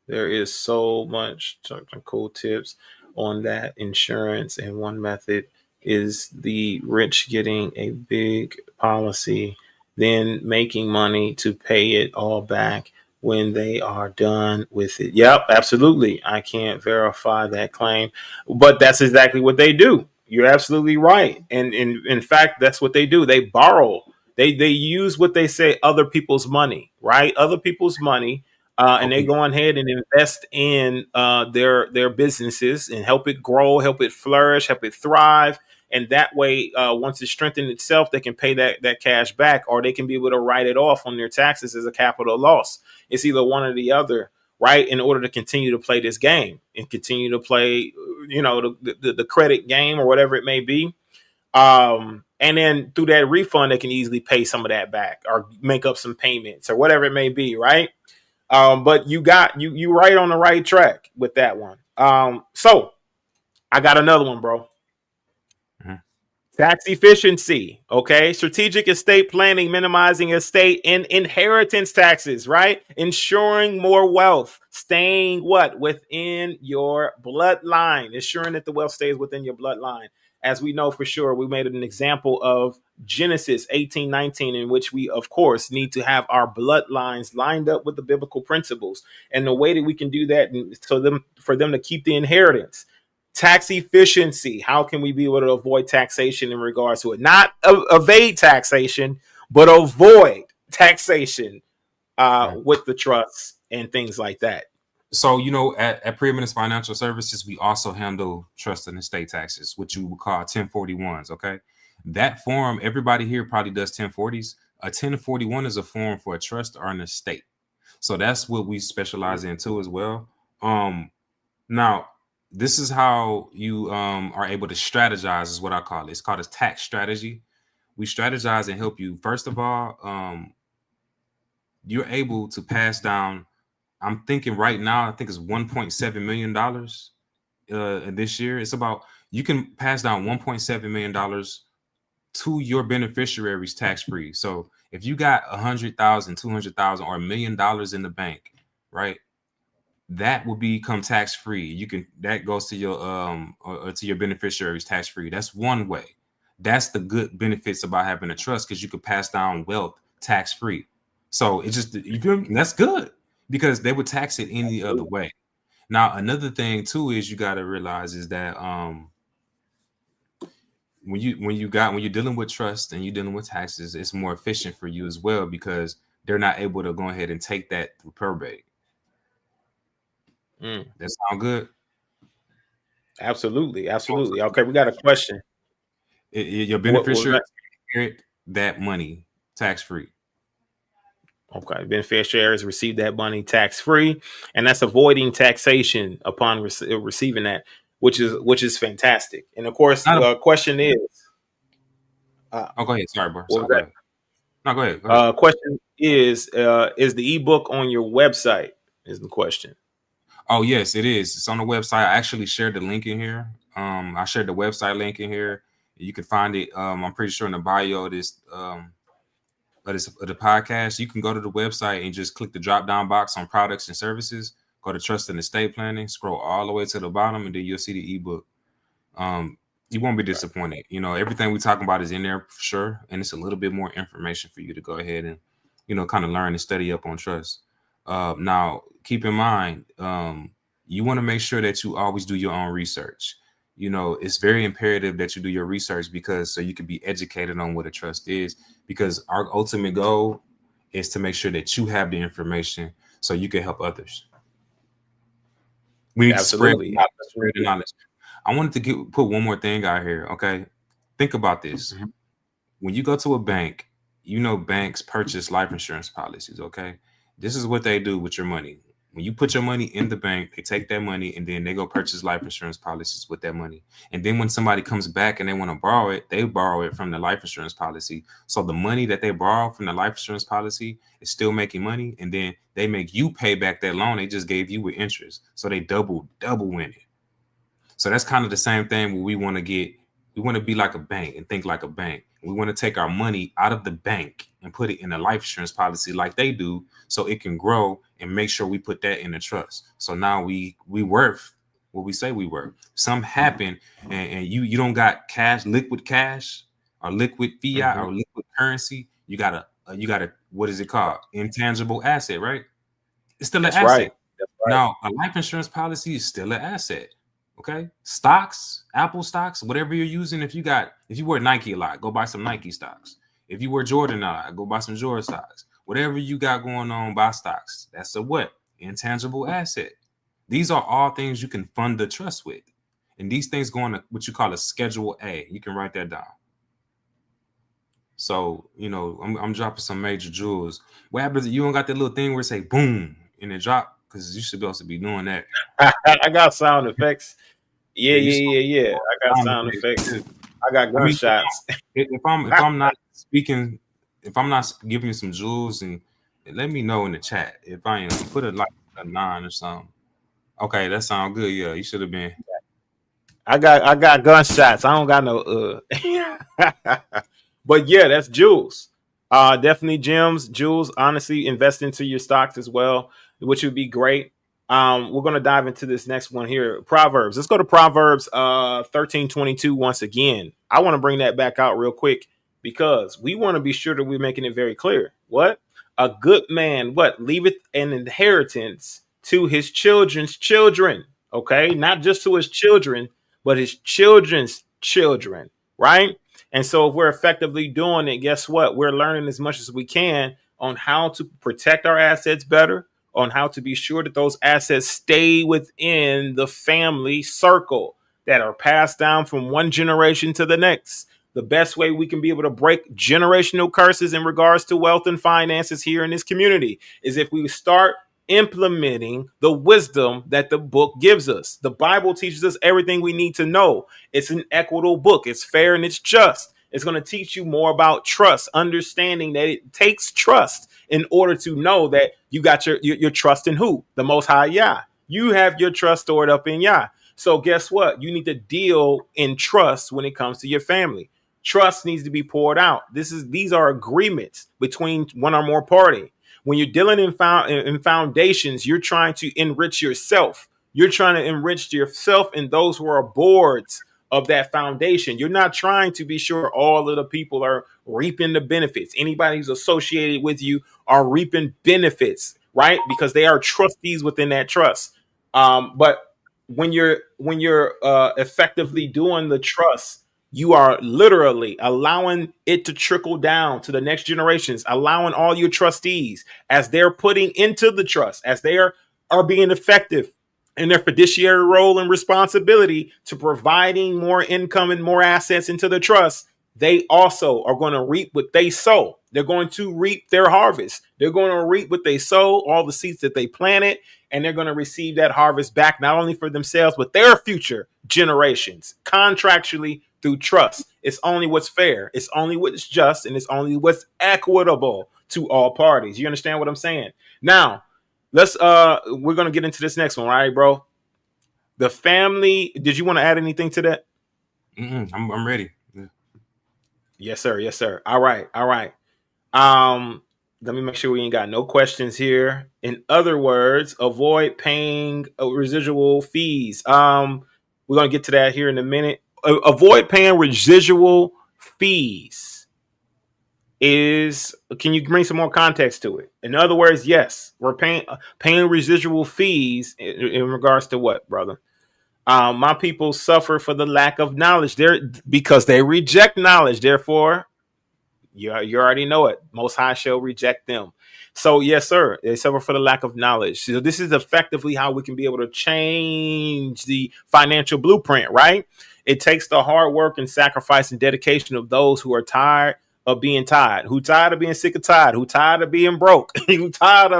There is so much cool tips on that insurance, and one method is the rich getting a big policy, then making money to pay it all back when they are done with it. Yep, absolutely. I can't verify that claim, but that's exactly what they do. You're absolutely right. And in fact, that's what they do. They borrow. They use what they say other people's money, right? Other people's money, and they Okay. go ahead and invest in their businesses and help it grow, help it flourish, help it thrive. And that way, once it strengthens itself, they can pay that cash back, or they can be able to write it off on their taxes as a capital loss. It's either one or the other, right? In order to continue to play this game and continue to play, the credit game or whatever it may be. And then through that refund, they can easily pay some of that back or make up some payments or whatever it may be, right? But you right on the right track with that one. So I got another one, bro. Mhm. Tax efficiency, okay? Strategic estate planning, minimizing estate and inheritance taxes, right? Ensuring more wealth, staying within your bloodline, ensuring that the wealth stays within your bloodline. As we know for sure, we made an example of Genesis 18:19, in which we, of course, need to have our bloodlines lined up with the biblical principles. And the way that we can do that, for them to keep the inheritance. Tax efficiency. How can we be able to avoid taxation in regards to it? Not evade taxation, but avoid taxation Right. with the trusts and things like that. So, at Preeminence Financial Services, we also handle trust and estate taxes, which you would call 1041s. Okay. That form, everybody here probably does 1040s. A 1041 is a form for a trust or an estate. So that's what we specialize in too as well. Now, this is how you are able to strategize, is what I call it. It's called a tax strategy. We strategize and help you. First of all, you're able to pass down, I'm thinking right now, I think it's $1.7 million this year. It's about, you can pass down $1.7 million to your beneficiaries tax-free. So if you got 100,000, 200,000, or $1 million in the bank, right? That will become tax-free. That goes to your or to your beneficiaries tax-free. That's one way. That's the good benefits about having a trust, because you could pass down wealth tax-free. So it's just, that's good, because they would tax it any other way. Now, another thing too is you got to realize is that when you're dealing with trust and you're dealing with taxes, it's more efficient for you as well, because they're not able to go ahead and take that through probate. That sound good? Absolutely. Absolutely. Okay, we got a question. Your What was beneficiary that? inherit that money tax-free. Okay, beneficiaries receive that money tax free, and that's avoiding taxation upon receiving that, which is fantastic. And of course, the question is, Oh, go ahead. Sorry, bro. what was Go that? ahead. No, go ahead. Go ahead. Question is the ebook on your website? Is the question. Oh, yes, it is. It's on the website. I actually shared the link in here. I shared the website link in here. You can find it. I'm pretty sure in the bio of this of the podcast. You can go to the website and just click the drop down box on products and services. Go to trust and estate planning. Scroll all the way to the bottom, and then you'll see the ebook. You won't be disappointed. Everything we're talking about is in there for sure, and it's a little bit more information for you to go ahead and kind of learn and study up on trust. Now, keep in mind, you want to make sure that you always do your own research. It's very imperative that you do your research, so you can be educated on what a trust is, because our ultimate goal is to make sure that you have the information so you can help others. We need to spread the knowledge. I wanted to put one more thing out here. Okay. Think about this. Mm-hmm. When you go to a bank, banks purchase life insurance policies. Okay. This is what they do with your money. When you put your money in the bank, they take that money and then they go purchase life insurance policies with that money. And then when somebody comes back and they want to borrow it, they borrow it from the life insurance policy. So the money that they borrow from the life insurance policy is still making money. And then they make you pay back that loan they just gave you with interest. So they double win it. So that's kind of the same thing where we want to be like a bank and think like a bank. We want to take our money out of the bank and put it in a life insurance policy like they do, so it can grow, and make sure we put that in the trust. So now we worth what we say we worth. Something happen and you don't got liquid cash or liquid fiat or liquid currency. You got a what is it called? Intangible asset, right? It's still an asset. Right. That's right. Now, a life insurance policy is still an asset. Okay, stocks, Apple stocks, whatever you're using. If you wear Nike a lot, go buy some Nike stocks. If you wear Jordan a lot, go buy some Jordan stocks. Whatever you got going on, buy stocks. That's a what? Intangible asset. These are all things you can fund the trust with. And these things go on to what you call a Schedule A. You can write that down. So, I'm dropping some major jewels. What happens if you don't got that little thing where it say boom and it drop? Because you should be able to be doing that. I got sound effects. Yeah. I got sound effects. I got gunshots. If I'm not speaking, if I'm not giving you some jewels, and let me know in the chat. If I am, put it like a 9 or something. Okay, that sounds good. Yeah, you should have been. I got gunshots. I don't got no but yeah, that's jewels. Definitely gems, jewels. Honestly, invest into your stocks as well, which would be great. We're going to dive into this next one here. Proverbs. Let's go to Proverbs 13:22 once again. I want to bring that back out real quick because we want to be sure that we're making it very clear. What? A good man, leaveth an inheritance to his children's children. Okay? Not just to his children, but his children's children. Right? And so if we're effectively doing it, guess what? We're learning as much as we can on how to protect our assets better, on how to be sure that those assets stay within the family circle that are passed down from one generation to the next. The best way we can be able to break generational curses in regards to wealth and finances here in this community is if we start implementing the wisdom that the book gives us. The Bible teaches us everything we need to know. It's an equitable book. It's fair and it's just. It's going to teach you more about trust, understanding that it takes trust in order to know that you got your trust in who? The Most High Yah. You have your trust stored up in Yah. So guess what? You need to deal in trust when it comes to your family. Trust needs to be poured out. These are agreements between one or more party. When you're dealing in foundations, you're trying to enrich yourself. You're trying to enrich yourself and those who are boards of that foundation. You're not trying to be sure all of the people are reaping the benefits. Anybody who's associated with you are reaping benefits, right? Because they are trustees within that trust. But when you're effectively doing the trust, you are literally allowing it to trickle down to the next generations, allowing all your trustees as they're putting into the trust, as they are being effective in their fiduciary role and responsibility to providing more income and more assets into the trust. They also are going to reap what they sow. They're going to reap their harvest. They're going to reap what they sow, all the seeds that they planted, and they're going to receive that harvest back, not only for themselves, but their future generations, contractually through trust. It's only what's fair. It's only what's just, and it's only what's equitable to all parties. You understand what I'm saying? Now, we're going to get into this next one. All right, bro. The family. Did you want to add anything to that? I'm ready. Yeah. Yes, sir. Yes, sir. All right. Let me make sure we ain't got no questions here. In other words, avoid paying residual fees. We're going to get to that here in a minute. Avoid paying residual fees can you bring some more context to it? In other words, yes, we're paying residual fees in regards to what, brother? My people suffer for the lack of knowledge because they reject knowledge. Therefore, you already know it. Most High shall reject them. So, yes, sir, they suffer for the lack of knowledge. So this is effectively how we can be able to change the financial blueprint, right? It takes the hard work and sacrifice and dedication of those who are tired of being tired, who tired of being sick and tired, who tired of being broke, who tired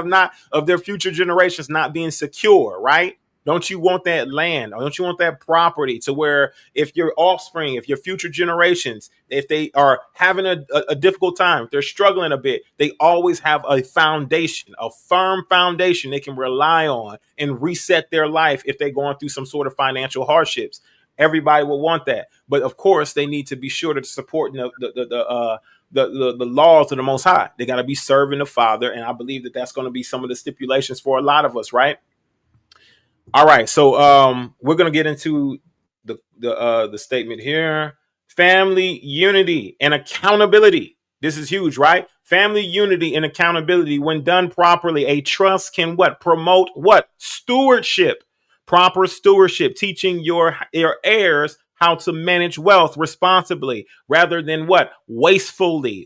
of their future generations not being secure, right? Don't you want that land? Don't you want that property to where if your offspring, if your future generations, if they are having a difficult time, if they're struggling a bit, they always have a foundation, a firm foundation they can rely on and reset their life if they're going through some sort of financial hardships. Everybody will want that. But of course, they need to be sure to support the laws of the Most High. They got to be serving the Father. And I believe that that's going to be some of the stipulations for a lot of us, right? All right, so we're gonna get into the statement here. Family unity and accountability. This is huge, right? Family unity and accountability. When done properly, a trust can what? Promote what? Stewardship. Proper stewardship, teaching your heirs how to manage wealth responsibly rather than what? Wastefully.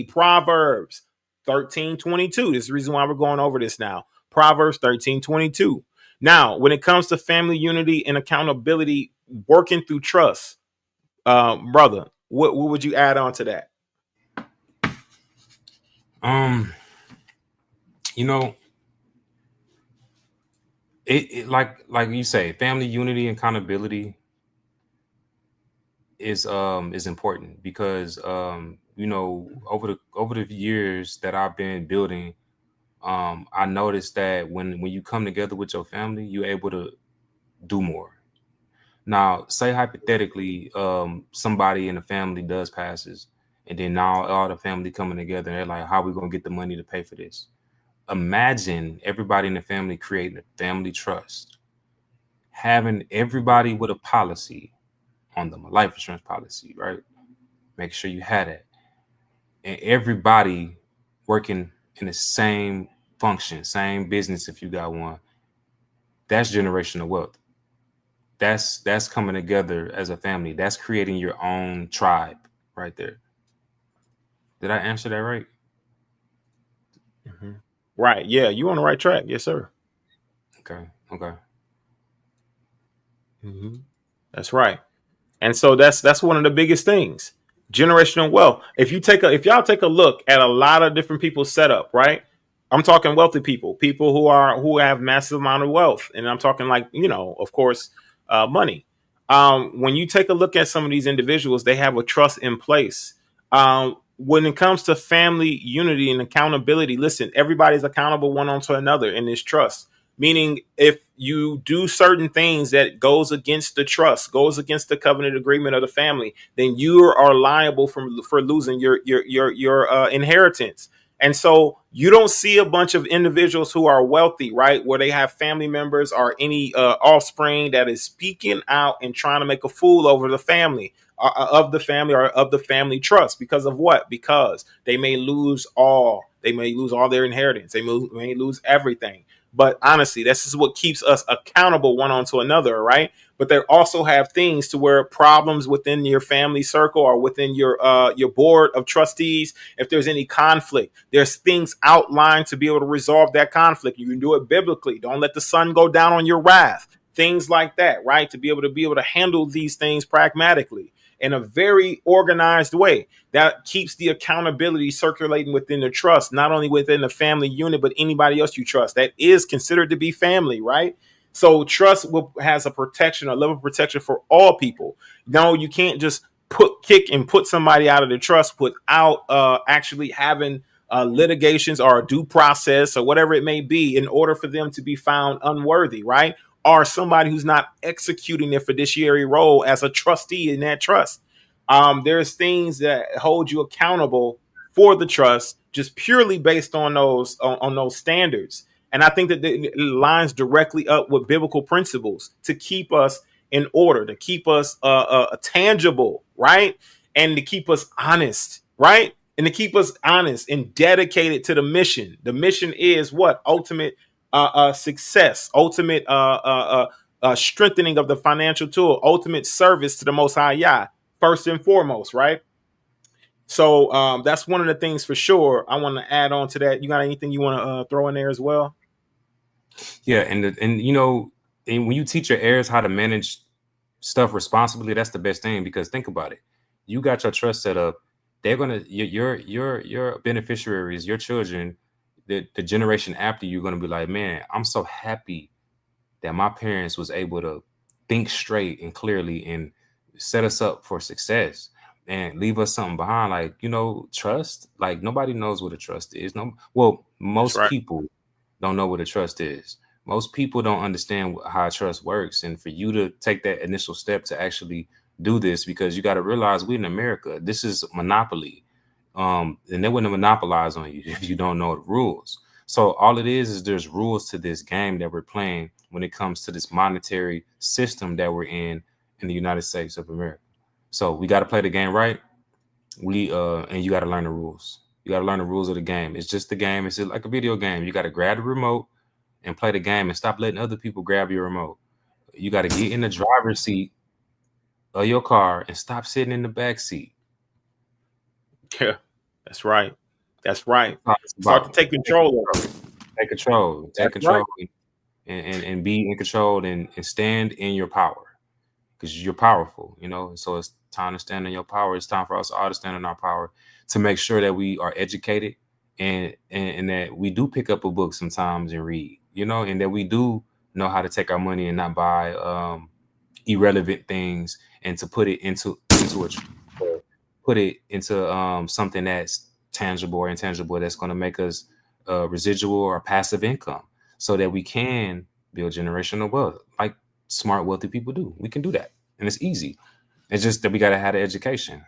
Proverbs 13:22. This is the reason why we're going over this now. Proverbs 13:22. Now, when it comes to family unity and accountability, working through trust, brother, what would you add on to that? You know, it like you say, family unity and accountability is important because you know, over the years that I've been building, I noticed that when you come together with your family, you're able to do more. Now, say hypothetically, somebody in the family does passes, and then now all the family coming together, and they're like, "How are we gonna get the money to pay for this?" Imagine everybody in the family creating a family trust, having everybody with a policy on them, a life insurance policy, right? Make sure you had it, and everybody working in the same function, same business if you got one. That's generational wealth. That's coming together as a family. That's creating your own tribe right there. Did I answer that right? Mm-hmm. Right. Yeah, you on the right track. Yes, sir. Okay. Mm-hmm. That's right. And so that's one of the biggest things. Generational wealth. If y'all take a look at a lot of different people's setup, right? I'm talking wealthy people who have massive amount of wealth, and I'm talking like, you know, of course, money. When you take a look at some of these individuals, they have a trust in place. When it comes to family unity and accountability, listen, everybody's accountable one onto another in this trust. Meaning, if you do certain things that goes against the trust, goes against the covenant agreement of the family, then you are liable for losing your inheritance. And so you don't see a bunch of individuals who are wealthy, right, where they have family members or any offspring that is speaking out and trying to make a fool over the family of the family or of the family trust. Because of what? Because they may lose all. They may lose all their inheritance. They may lose everything. But honestly, this is what keeps us accountable one onto another, right? But they also have things to where problems within your family circle or within your board of trustees, if there's any conflict, there's things outlined to be able to resolve that conflict. You can do it biblically. Don't let the sun go down on your wrath. Things like that, right? To be able to handle these things pragmatically in a very organized way that keeps the accountability circulating within the trust, not only within the family unit, but anybody else you trust that is considered to be family, right? So trust has a protection, a level of protection for all people. No, you can't just put somebody out of the trust without actually having litigations or a due process or whatever it may be in order for them to be found unworthy, right? Or somebody who's not executing their fiduciary role as a trustee in that trust. There's things that hold you accountable for the trust just purely based on those standards. And I think that it lines directly up with biblical principles to keep us in order, to keep us tangible, right? And to keep us honest, right? And to keep us honest and dedicated to the mission. The mission is what? Ultimate success, ultimate strengthening of the financial tool, ultimate service to the Most High Yah, first and foremost, right? So that's one of the things for sure I want to add on to that. You got anything you want to throw in there as well? Yeah, and you know, and when you teach your heirs how to manage stuff responsibly, that's the best thing, because think about it. You got your trust set up, they're gonna your beneficiaries, your children, the generation after you, gonna be like, man, I'm so happy that my parents was able to think straight and clearly and set us up for success and leave us something behind, like, trust. Like, nobody knows what a trust is. No, well, That's most right. people don't know what a trust is. Most people don't understand how trust works. And for you to take that initial step to actually do this, because you got to realize we in America, this is monopoly. And they wouldn't monopolize on you if you don't know the rules. So all it is there's rules to this game that we're playing when it comes to this monetary system that we're in the United States of America. So we got to play the game right. And you got to learn the rules. You got to learn the rules of the game. It's just the game. It's like a video game. You got to grab the remote and play the game and stop letting other people grab your remote. You got to get in the driver's seat of your car and stop sitting in the back seat. Yeah, that's right. That's right. That's all it's Start to about. take control of it. Take control. Take That's control right. and be in control and stand in your power, because you're powerful, And so it's time to stand in your power. It's time for us all to stand in our power to make sure that we are educated and that we do pick up a book sometimes and read, and that we do know how to take our money and not buy irrelevant things, and to put it into something that's tangible or intangible, that's going to make us residual or passive income, so that we can build generational wealth like smart, wealthy people do. We can do that, and it's easy. It's just that we got to have the education.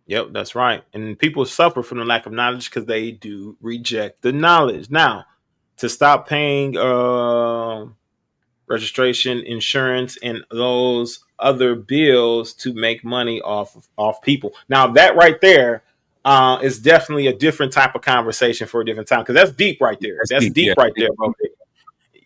Yep, that's right. And people suffer from the lack of knowledge because they do reject the knowledge. Now, to stop paying registration, insurance, and those other bills to make money off people. Now, that right there is definitely a different type of conversation for a different time, because that's deep right there. That's deep Yeah. right there, bro.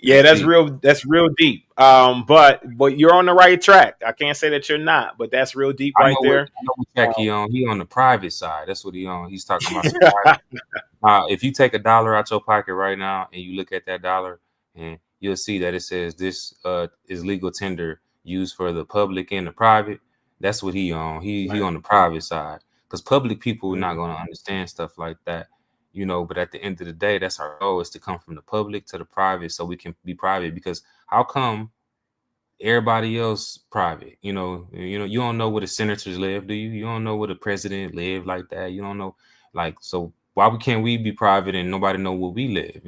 Yeah, that's deep. real. That's real deep. But you're on the right track. I can't say that you're not, but that's real deep right there. I know what track he on. He on the private side. That's what he on. He's talking about some private. If you take $1 out your pocket right now and you look at that dollar, and you'll see that it says this is legal tender used for the public and the private. That's what he on. He on the private side, because public people are not going to understand stuff like that. But at the end of the day, that's our goal, is to come from the public to the private so we can be private. Because how come everybody else private? You don't know where the senators live, do you? You don't know where the president live like that. You don't know, so why can't we be private and nobody know where we live?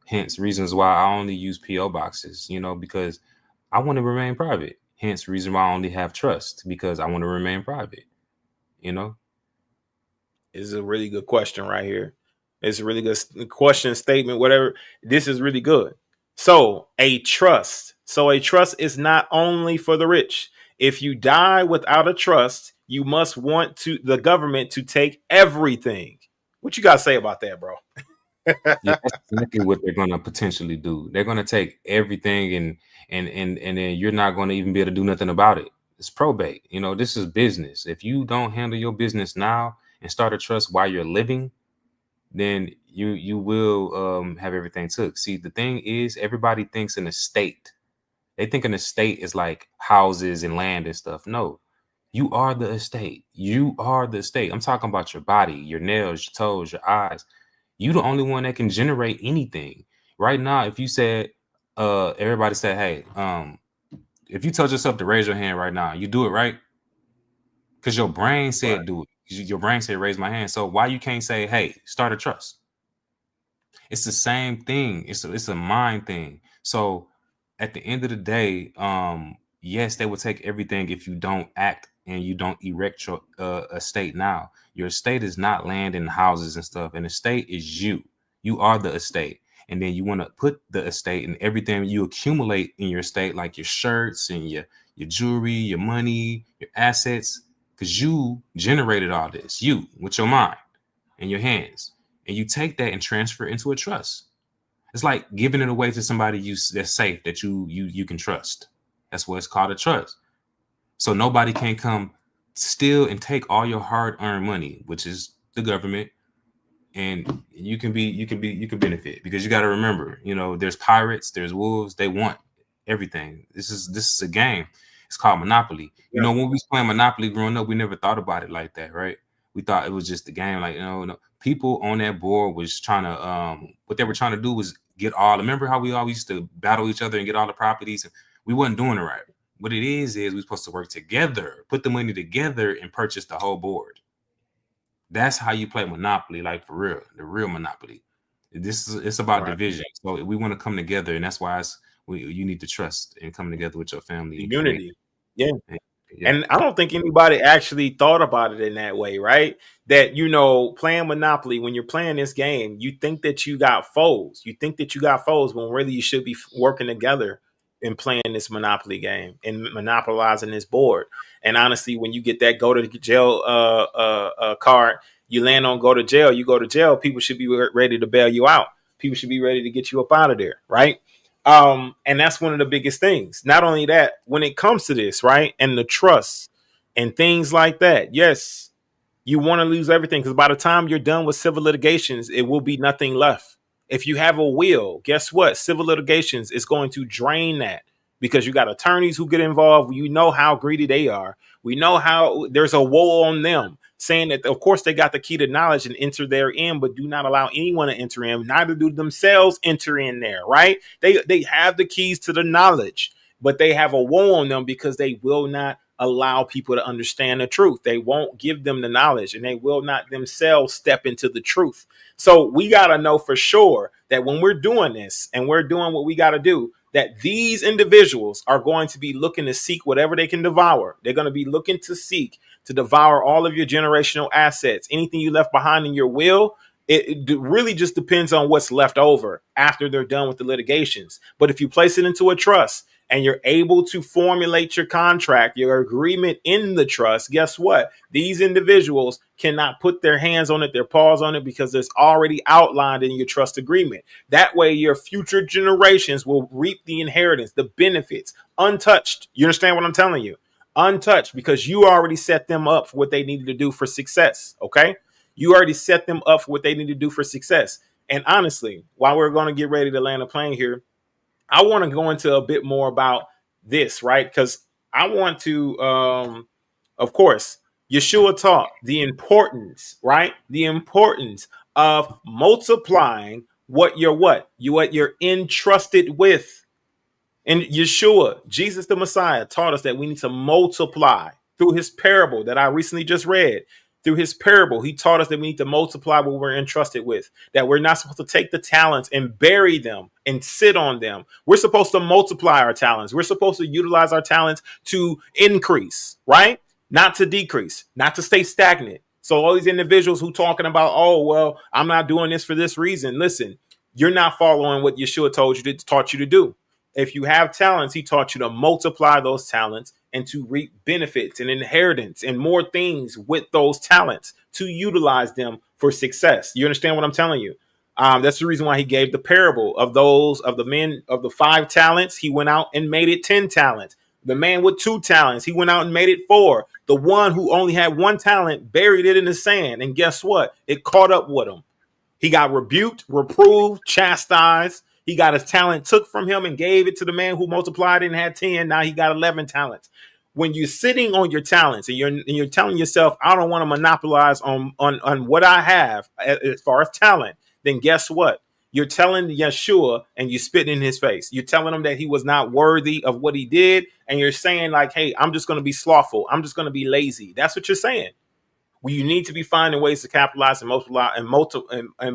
Hence reasons why I only use PO boxes, because I want to remain private. Hence reason why I only have trust, because I want to remain private. This is a really good question right here. It's a really good question, statement, whatever. This is really good. So a trust is not only for the rich. If you die without a trust, you must want the government to take everything. What you got to say about that, bro? Yeah, that's exactly what they're going to potentially do. They're going to take everything, and then you're not going to even be able to do nothing about it. It's probate. This is business. If you don't handle your business now and start a trust while you're living, then you will have everything took. See, the thing is, everybody thinks an estate. They think an estate is like houses and land and stuff. No, you are the estate. You are the estate. I'm talking about your body, your nails, your toes, your eyes. You the only one that can generate anything. Right now, if you said, everybody said, hey, if you told yourself to raise your hand right now, you do it, right? Because your brain said do it. Your brain said raise my hand. So why you can't say, hey, start a trust? It's the same thing. It's a mind thing. So at the end of the day, yes, they will take everything if you don't act and you don't erect your estate now. Your estate is not land and houses and stuff. An estate is you. You are the estate. And then you want to put the estate and everything you accumulate in your estate, like your shirts and your jewelry, your money, your assets, because you generated all this, you with your mind and your hands. And you take that and transfer it into a trust. It's like giving it away to somebody that's safe, that you can trust. That's what it's called, a trust. So nobody can come steal and take all your hard-earned money, which is the government, and you can benefit, because you got to remember, there's pirates, there's wolves, they want everything. This is a game. It's called Monopoly. You Yeah. know, when we was playing Monopoly growing up, we never thought about it like that, right? We thought it was just a game. Like, no, people on that board was trying to what they were trying to do was get all. Remember how we always used to battle each other and get all the properties? We wasn't doing it right. What it is we're supposed to work together, put the money together, and purchase the whole board. That's how you play Monopoly, like for real, the real Monopoly. It's about division. So we want to come together, and that's why you need to trust and come together with your family. The and unity. Yeah. Yeah. And I don't think anybody actually thought about it in that way, right? That, you know, playing Monopoly, when you're playing this game, you think that you got foes. You think that you got foes when really you should be working together and playing this Monopoly game and monopolizing this board. And honestly, when you get that go to jail card, you land on go to jail, you go to jail, people should be ready to bail you out. People should be ready to get you up out of there, right? And that's one of the biggest things. Not only that, when it comes to this, right, and the trust and things like that, yes, you want to lose everything because by the time you're done with civil litigations, it will be nothing left. If you have a will, guess what? Civil litigations is going to drain that because you got attorneys who get involved. You know how greedy they are. We know how there's a woe on them saying that, of course, they got the key to knowledge and enter therein, but do not allow anyone to enter in. Neither do themselves enter in there, right? They have the keys to the knowledge, but they have a woe on them because they will not allow people to understand the truth. They won't give them the knowledge and they will not themselves step into the truth. So we got to know for sure that when we're doing this and we're doing what we got to do, that these individuals are going to be looking to seek whatever they can devour. They're going to be looking to seek to devour all of your generational assets, anything you left behind in your will. It really just depends on what's left over after they're done with the litigations. But if you place it into a trust and you're able to formulate your contract, your agreement in the trust, guess what? These individuals cannot put their hands on it, their paws on it, because it's already outlined in your trust agreement. That way, your future generations will reap the inheritance, the benefits, untouched. You understand what I'm telling you? Untouched, because you already set them up for what they needed to do for success. Okay? You already set them up for what they need to do for success. And honestly, while we're going to get ready to land a plane here, I want to go into a bit more about this, right? Because I want to, of course, Yeshua taught the importance, right? The importance of multiplying what you're entrusted with. And Yeshua, Jesus the Messiah, taught us that we need to multiply through his parable that I recently just read. Through his parable, he taught us that we need to multiply what we're entrusted with, that we're not supposed to take the talents and bury them and sit on them. We're supposed to multiply our talents. We're supposed to utilize our talents to increase, right? Not to decrease, not to stay stagnant. So all these individuals who talking about, oh, well, I'm not doing this for this reason. Listen, you're not following what Yeshua taught you to do. If you have talents, he taught you to multiply those talents and to reap benefits and inheritance and more things with those talents to utilize them for success. You understand what I'm telling you? That's the reason why he gave the parable of the men of the 5 talents. He went out and made it 10 talents. The man with 2 talents, he went out and made it 4. The one who only had 1 talent buried it in the sand. And guess what? It caught up with him. He got rebuked, reproved, chastised. He got his talent took from him and gave it to the man who multiplied it and had 10. Now he got 11 talents. When you're sitting on your talents and you're telling yourself, I don't want to monopolize on what I have as far as talent, then guess what? You're telling Yeshua and you spit in his face. You're telling him that he was not worthy of what he did. And you're saying like, hey, I'm just going to be slothful. I'm just going to be lazy. That's what you're saying. Well, you need to be finding ways to capitalize and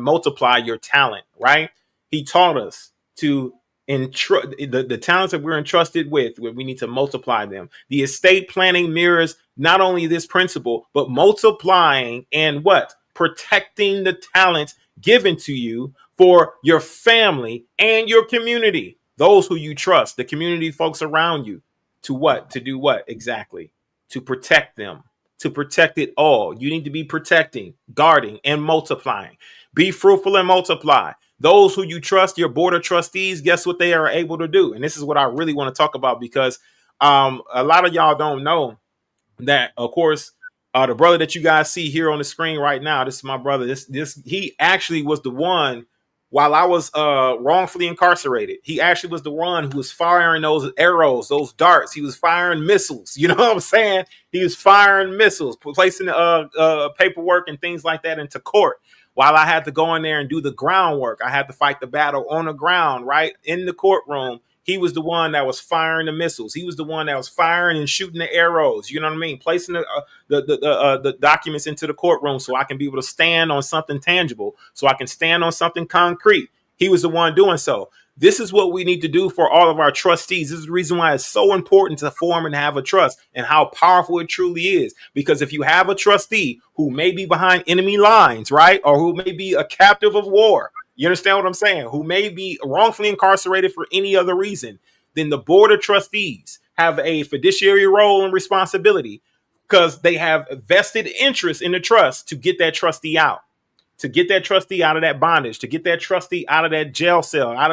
multiply your talent, right? He taught us to the talents that we're entrusted with, we need to multiply them. The estate planning mirrors not only this principle, but multiplying and what? Protecting the talents given to you for your family and your community, those who you trust, the community folks around you, to what? To do what exactly? To protect them. To protect it all. You need to be protecting, guarding, and multiplying. Be fruitful and multiply. Those who you trust, your board of trustees, guess what they are able to do? And this is what I really want to talk about because a lot of y'all don't know that, of course, the brother that you guys see here on the screen right now, this is my brother. He actually was the one while I was wrongfully incarcerated. He actually was the one who was firing those arrows, those darts. He was firing missiles. You know what I'm saying? He was firing missiles, placing paperwork and things like that into court. While I had to go in there and do the groundwork, I had to fight the battle on the ground, right in the courtroom. He was the one that was firing the missiles. He was the one that was firing and shooting the arrows. You know what I mean? Placing the documents into the courtroom so I can be able to stand on something tangible, so I can stand on something concrete. He was the one doing so. This is what we need to do for all of our trustees. This is the reason why it's so important to form and have a trust, and how powerful it truly is. Because if you have a trustee who may be behind enemy lines, right, or who may be a captive of war, you understand what I'm saying? Who may be wrongfully incarcerated for any other reason, then the board of trustees have a fiduciary role and responsibility, because they have vested interest in the trust to get that trustee out, to get that trustee out of that bondage, to get that trustee out of that jail cell, out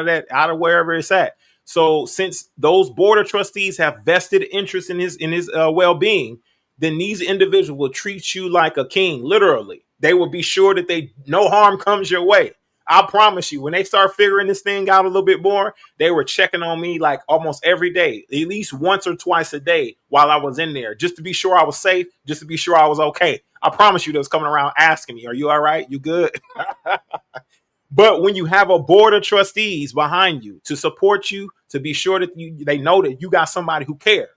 of wherever it's at. So since those board of trustees have vested interest in his well-being, then these individuals will treat you like a king. Literally, they will be sure that no harm comes your way. I promise you, when they start figuring this thing out a little bit more, they were checking on me like almost every day, at least once or twice a day while I was in there, just to be sure I was safe, just to be sure I was okay. I promise you, they was coming around asking me, "Are you all right? You good?" But when you have a board of trustees behind you to support you, to be sure that they know that you got somebody who cares.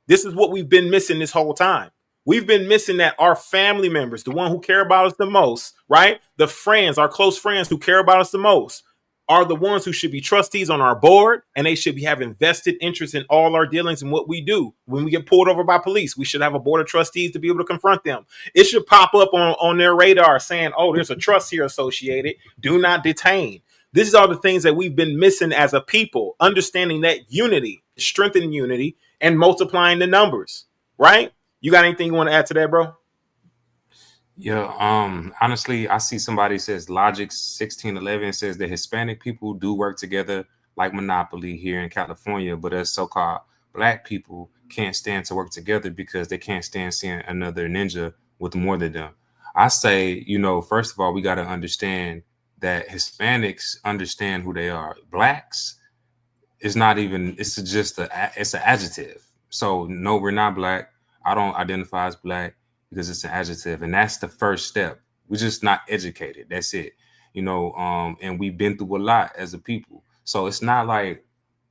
This is what we've been missing this whole time. We've been missing that our family members, the one who care about us the most, right? The friends, our close friends who care about us the most, are the ones who should be trustees on our board, and they should be having vested interest in all our dealings and what we do. When we get pulled over by police, we should have a board of trustees to be able to confront them. It should pop up on their radar saying, "Oh, there's a trust here associated. Do not detain." These are the things that we've been missing as a people, understanding that unity, strengthening unity, and multiplying the numbers, right? You got anything you want to add to that, bro? Yeah, honestly, I see somebody says Logic 1611 says that Hispanic people do work together like Monopoly here in California, but us so-called black people can't stand to work together because they can't stand seeing another ninja with more than them. I say, first of all, we got to understand that Hispanics understand who they are. Blacks is not even, it's just it's an adjective. So no, we're not black. I don't identify as black because it's an adjective, and that's the first step. We're just not educated. That's it. And we've been through a lot as a people. So it's not like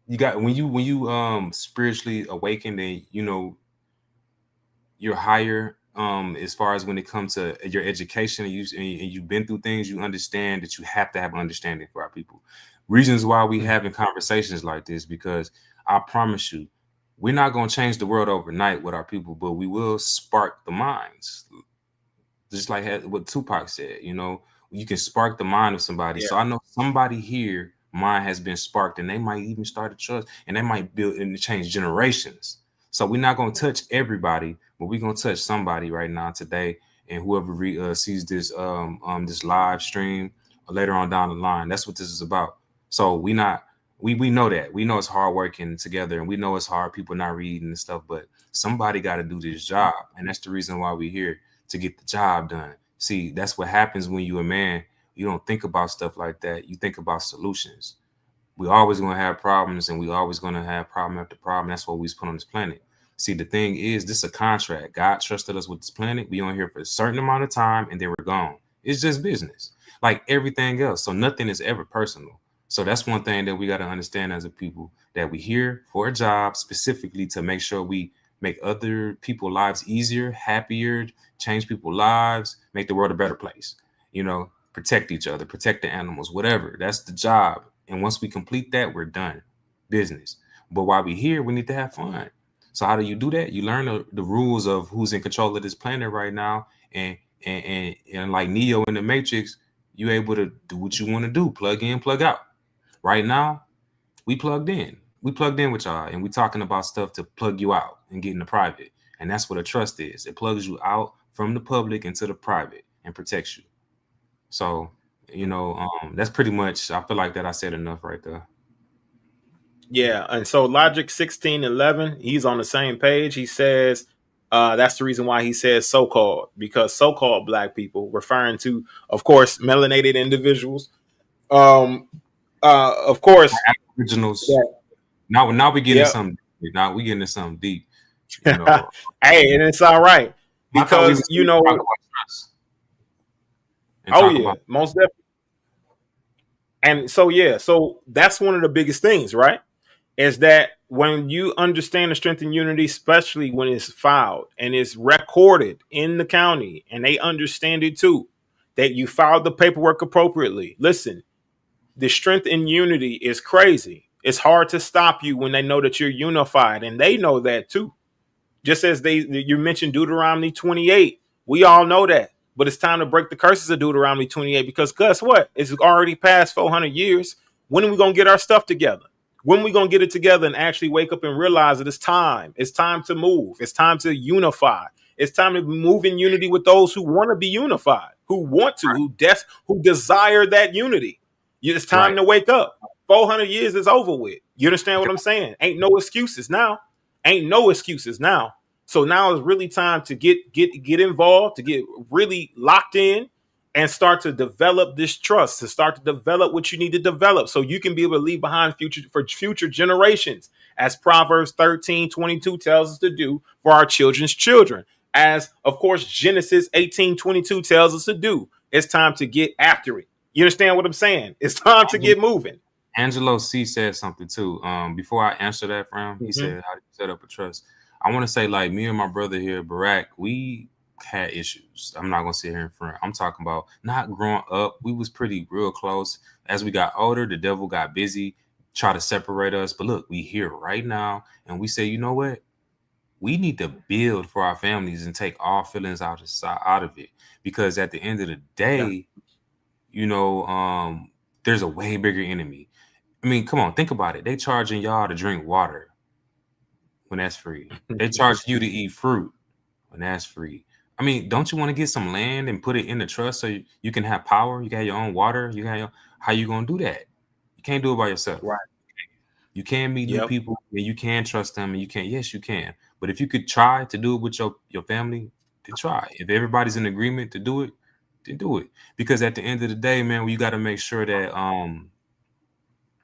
you got when you spiritually awakened and you're higher as far as when it comes to your education, and you've been through things, you understand that you have to have understanding for our people. Reasons why we having conversations like this, because I promise you, we're not going to change the world overnight with our people, but we will spark the minds. Just like what Tupac said, you can spark the mind of somebody. Yeah. So I know somebody here, mind has been sparked, and they might even start a trust, and they might build and change generations. So we're not going to touch everybody, but we're going to touch somebody right now today. And whoever sees this this live stream later on down the line, that's what this is about. So we know that. We know it's hard working together, and we know it's hard, people not reading and stuff, but somebody got to do this job. And that's the reason why we're here, to get the job done. See, that's what happens when you're a man. You don't think about stuff like that. You think about solutions. We're always going to have problems, and we're always going to have problem after problem. That's what we was put on this planet. See, the thing is, this is a contract. God trusted us with this planet. We on here for a certain amount of time, and then we're gone. It's just business, like everything else. So nothing is ever personal. So that's one thing that we got to understand as a people, that we're here for a job specifically to make sure we make other people's lives easier, happier, change people's lives, make the world a better place. Protect each other, protect the animals, whatever. That's the job. And once we complete that, we're done. Business. But while we're here, we need to have fun. So how do you do that? You learn the rules of who's in control of this planet right now. And like Neo in the Matrix, you're able to do what you want to do. Plug in, plug out. Right now, we plugged in. We plugged in with y'all, and we talking about stuff to plug you out and get into private. And that's what a trust is. It plugs you out from the public into the private and protects you. So, that's pretty much, I feel like that I said enough right there. Yeah, and so Logic 1611, he's on the same page. He says that's the reason why he says so-called, because so-called black people, referring to, of course, melanated individuals, Of course, Originals. yeah, Now we getting yeah. something. Now we getting to something deep. You know, Hey, and it's all right I thought we because was going to talk about trust and oh talk yeah, about most definitely. And so yeah, so that's one of the biggest things, right? Is that when you understand the strength and unity, especially when it's filed and it's recorded in the county, and they understand it too, that you filed the paperwork appropriately. Listen, the strength and unity is crazy. It's hard to stop you when they know that you're unified, and they know that too. Just as you mentioned Deuteronomy 28, we all know that. But it's time to break the curses of Deuteronomy 28 because guess what? It's already past 400 years. When are we going to get our stuff together? When are we going to get it together and actually wake up and realize that it's time? It's time to move. It's time to unify. It's time to move in unity with those who want to be unified, who want to, who desire that unity. It's time right. to wake up. 400 years is over with. You understand what I'm saying? Ain't no excuses now. Ain't no excuses now. So now it's really time to get involved, to get really locked in and start to develop this trust, to start to develop what you need to develop so you can be able to leave behind future generations, as Proverbs 13:22 tells us to do for our children's children. As of course Genesis 18:22 tells us to do. It's time to get after it. You understand what I'm saying? It's time to get moving. Angelo C said something too. Before I answer that for him, he Mm-hmm. said, "How do you set up a trust?" I want to say, like me and my brother here, Barak, we had issues. I'm not gonna sit here in front. I'm talking about not growing up. We was pretty real close. As we got older, the devil got busy, try to separate us. But look, we here right now, and we say, you know what? We need to build for our families and take all feelings out of it, because at the end of the Yeah. day, you know, there's a way bigger enemy. I mean, come on, think about it. They charging y'all to drink water when that's free. They charge you to eat fruit when that's free. I mean, don't you want to get some land and put it in the trust so you can have power? You can have your own water. How you gonna do that? You can't do it by yourself. Right. You can meet new Yep. people and you can trust them and you can. Yes, you can. But if you could try to do it with your family, then try. If everybody's in agreement to do it, then do it. Because at the end of the day, man, you got to make sure that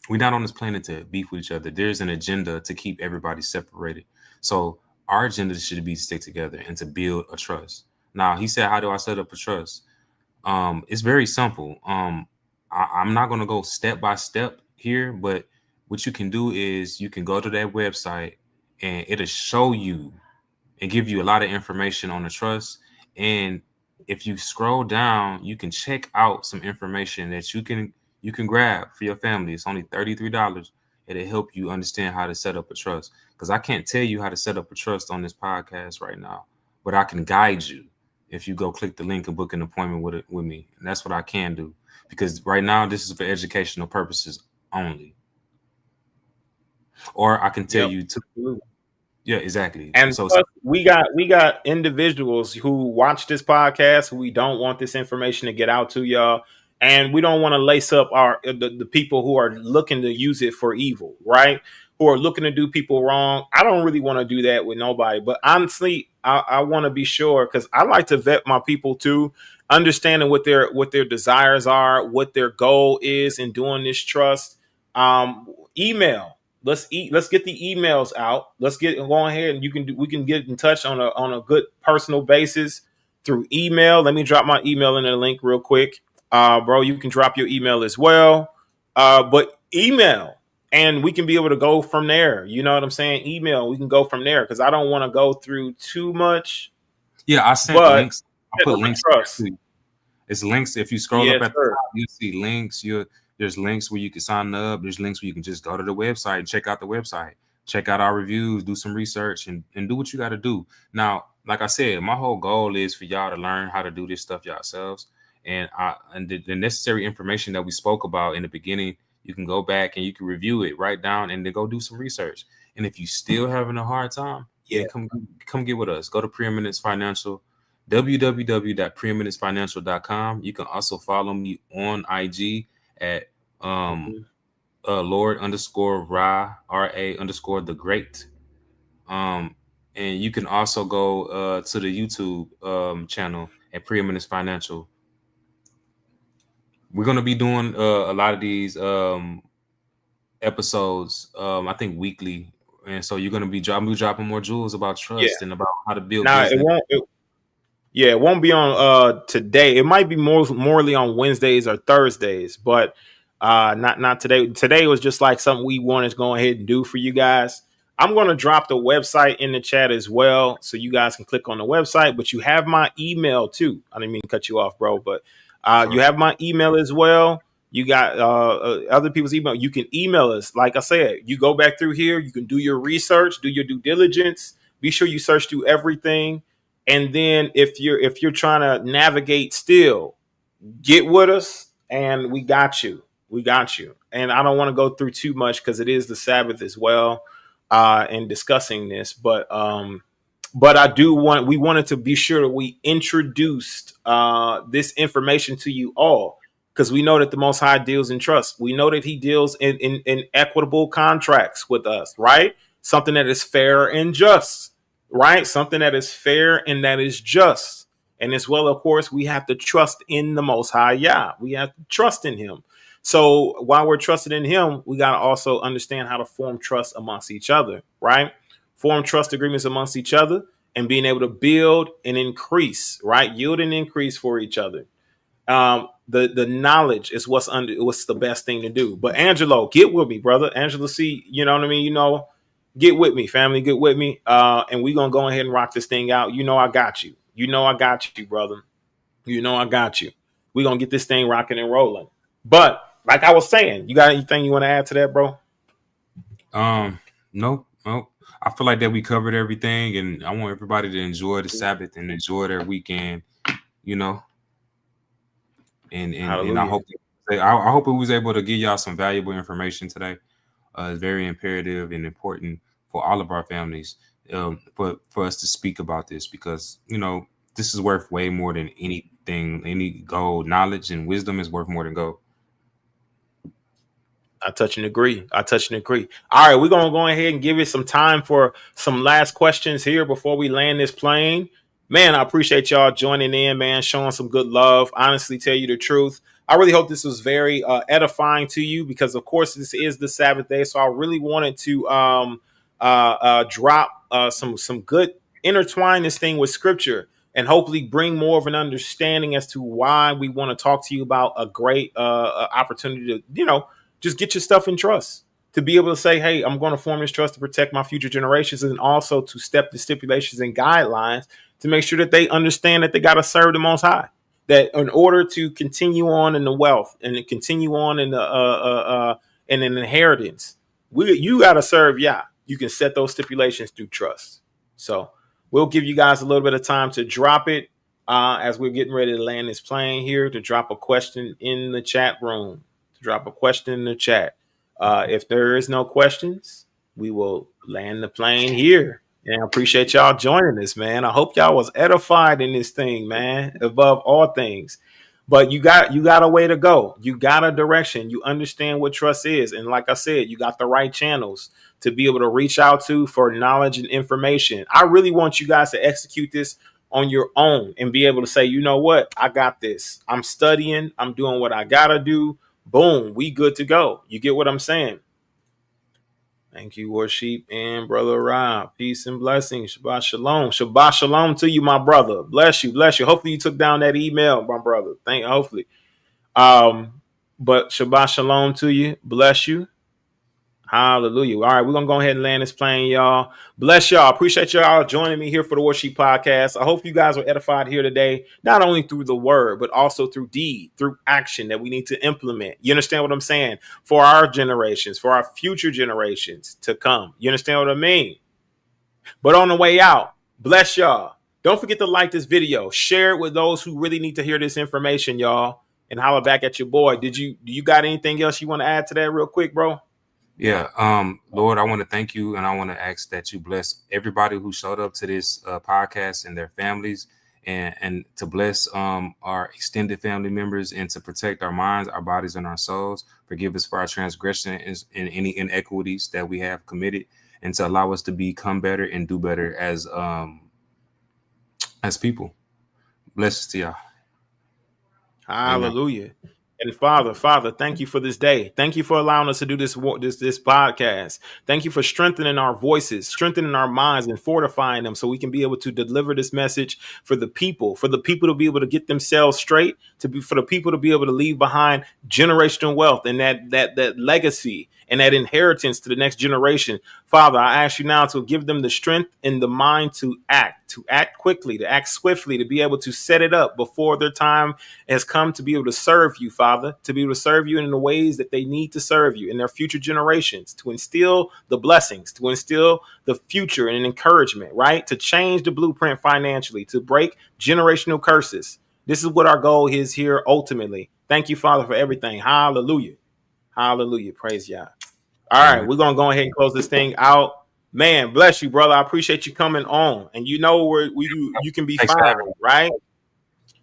we're not on this planet to beef with each other. There's an agenda to keep everybody separated. So our agenda should be to stick together and to build a trust. Now, he said, how do I set up a trust? It's very simple. I'm not going to go step by step here, but what you can do is you can go to that website and it'll show you and give you a lot of information on the trust. And if you scroll down, you can check out some information that you can grab for your family. It's only $33. It'll help you understand how to set up a trust. Because I can't tell you how to set up a trust on this podcast right now, but I can guide you if you go click the link and book an appointment with me. And that's what I can do. Because right now this is for educational purposes only. Or I can tell Yep. you to. Yeah, exactly. And So plus, we got individuals who watch this podcast who we don't want this information to get out to y'all, and we don't want to lace up the people who are looking to use it for evil, right? Who are looking to do people wrong. I don't really want to do that with nobody, but honestly, I want to be sure because I like to vet my people too, understanding what their desires are, what their goal is in doing this trust. Email. Let's get the emails out. Let's get go ahead and we can get in touch on a good personal basis through email. Let me drop my email in the link real quick. Bro, you can drop your email as well. But email and we can be able to go from there. You know what I'm saying? Email, we can go from there because I don't want to go through too much, yeah, I sent but links. I put links. trust. It's links. If you scroll up Yes, at the sir. top, you'll see links. There's links where you can sign up. There's links where you can just go to the website and check out the website, check out our reviews, do some research, and do what you got to do. Now, like I said, my whole goal is for y'all to learn how to do this stuff yourselves. And the necessary information that we spoke about in the beginning, you can go back and you can review it, write down, and then go do some research. And if you still having a hard time, Yeah. then come get with us. Go to Preeminence Financial, www.preeminencefinancial.com. You can also follow me on IG at Lord underscore Rah, RA underscore the Great. And you can also go to the YouTube channel at Preeminence Financial. we're gonna be doing a lot of these episodes. I think weekly, and so you're gonna be dropping more jewels about Yeah. trust and about how to build Now it business. won't. Yeah, it won't be on today. It might be morely on Wednesdays or Thursdays, but not today. Today was just like something we wanted to go ahead and do for you guys. I'm going to drop the website in the chat as well, so you guys can click on the website. But you have my email too. I didn't mean to cut you off, bro, but Sure. you have my email as well. You got other people's email. You can email us. Like I said, you go back through here. You can do your research, do your due diligence. Be sure you search through everything. And then if you're trying to navigate still, get with us and we got you. We got you. And I don't want to go through too much because it is the Sabbath as well, and discussing this. But we wanted to be sure that we introduced this information to you all, because we know that the Most High deals in trust. We know that he deals in equitable contracts with us, right? Something that is fair and just, right? Something that is fair and that is just. And as well, of course, we have to trust in the Most High Yah. We have to trust in him. So while we're trusted in him, we got to also understand how to form trust amongst each other, right? Form trust agreements amongst each other and being able to build and increase, right? Yield and increase for each other. The knowledge is what's the best thing to do. But Angelo, get with me, brother. Angelo, see, you know what I mean? Get with me, family, get with me. And we're going to go ahead and rock this thing out. I got you. I got you, brother. I got you. We're going to get this thing rocking and rolling. But like I was saying, you got anything you want to add to that, bro? No. I feel like that we covered everything, and I want everybody to enjoy the Sabbath and enjoy their weekend, and I hope it was able to give y'all some valuable information today. It's very imperative and important for all of our families, for us to speak about this, because this is worth way more than anything. Any gold, knowledge, and wisdom is worth more than gold. I touch and agree. All right, we're going to go ahead and give it some time for some last questions here before we land this plane. Man, I appreciate y'all joining in, man, showing some good love. Honestly, tell you the truth, I really hope this was very edifying to you, because, of course, this is the Sabbath day. So I really wanted to drop some good, intertwine this thing with Scripture, and hopefully bring more of an understanding as to why we want to talk to you about a great opportunity to, just get your stuff in trust, to be able to say, hey, I'm going to form this trust to protect my future generations, and also to step the stipulations and guidelines to make sure that they understand that they got to serve the Most High, that in order to continue on in the wealth and to continue on in the in an inheritance, you got to serve Yah. You can set those stipulations through trust. So we'll give you guys a little bit of time to drop it as we're getting ready to land this plane here, to drop a question in the chat room. Drop a question in the chat. If there is no questions, we will land the plane here. And I appreciate y'all joining us, man. I hope y'all was edified in this thing, man, above all things. But you got a way to go. You got a direction. You understand what trust is. And like I said, you got the right channels to be able to reach out to for knowledge and information. I really want you guys to execute this on your own and be able to say, you know what? I got this. I'm studying. I'm doing what I got to do. Boom, we good to go. You get what I'm saying? Thank you, Worship and Brother Rah. Peace and blessings. Shabbat shalom. Shabbat shalom to you, my brother. Bless you. Hopefully you took down that email, my brother. Hopefully. But Shabbat shalom to you. Bless you. Hallelujah. All right, we're going to go ahead and land this plane, y'all. Bless y'all. Appreciate y'all joining me here for the Worship Podcast. I hope you guys were edified here today, not only through the word, but also through deed, through action that we need to implement. You understand what I'm saying? For our generations, for our future generations to come. You understand what I mean? But on the way out, bless y'all. Don't forget to like this video. Share it with those who really need to hear this information, y'all. And holler back at your boy. Do you got anything else you want to add to that real quick, bro? Yeah, Lord, I want to thank you, and I want to ask that you bless everybody who showed up to this podcast and their families, and to bless our extended family members, and to protect our minds, our bodies, and our souls. Forgive us for our transgression and any inequities that we have committed, and to allow us to become better and do better as people. Blessings to y'all. Hallelujah. Amen. And Father, thank you for this day. Thank you for allowing us to do this podcast. Thank you for strengthening our voices, strengthening our minds, and fortifying them so we can be able to deliver this message for the people to be able to get themselves straight, for the people to be able to leave behind generational wealth and that legacy and that inheritance to the next generation. Father, I ask you now to give them the strength and the mind to act quickly, to act swiftly, to be able to set it up before their time has come to be able to serve you, Father, to be able to serve you in the ways that they need to serve you in their future generations, to instill the blessings, to instill the future and encouragement, right? To change the blueprint financially, to break generational curses. This is what our goal is here ultimately. Thank you, Father, for everything. Hallelujah. Hallelujah. Praise Yah. All right, we're going to go ahead and close this thing out. Man, bless you, brother. I appreciate you coming on. And you know where you can be found, right?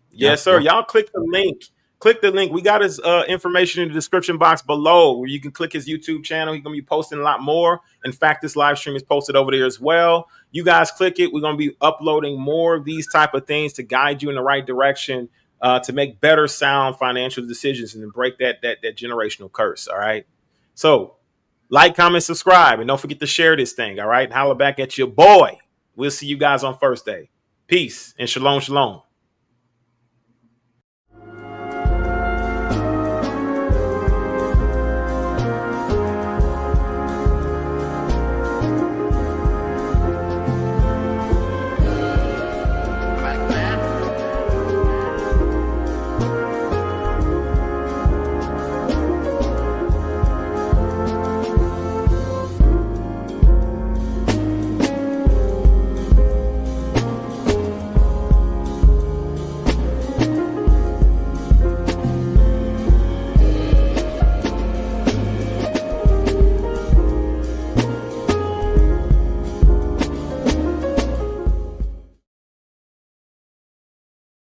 Yes, sir. Y'all click the link. Click the link. We got his information in the description box below where you can click his YouTube channel. He's going to be posting a lot more. In fact, this live stream is posted over there as well. You guys click it. We're going to be uploading more of these type of things to guide you in the right direction, to make better sound financial decisions and to break that generational curse. All right. So like, comment, subscribe, and don't forget to share this thing. All right. Holla back at your boy. We'll see you guys on Thursday. Peace and shalom, shalom.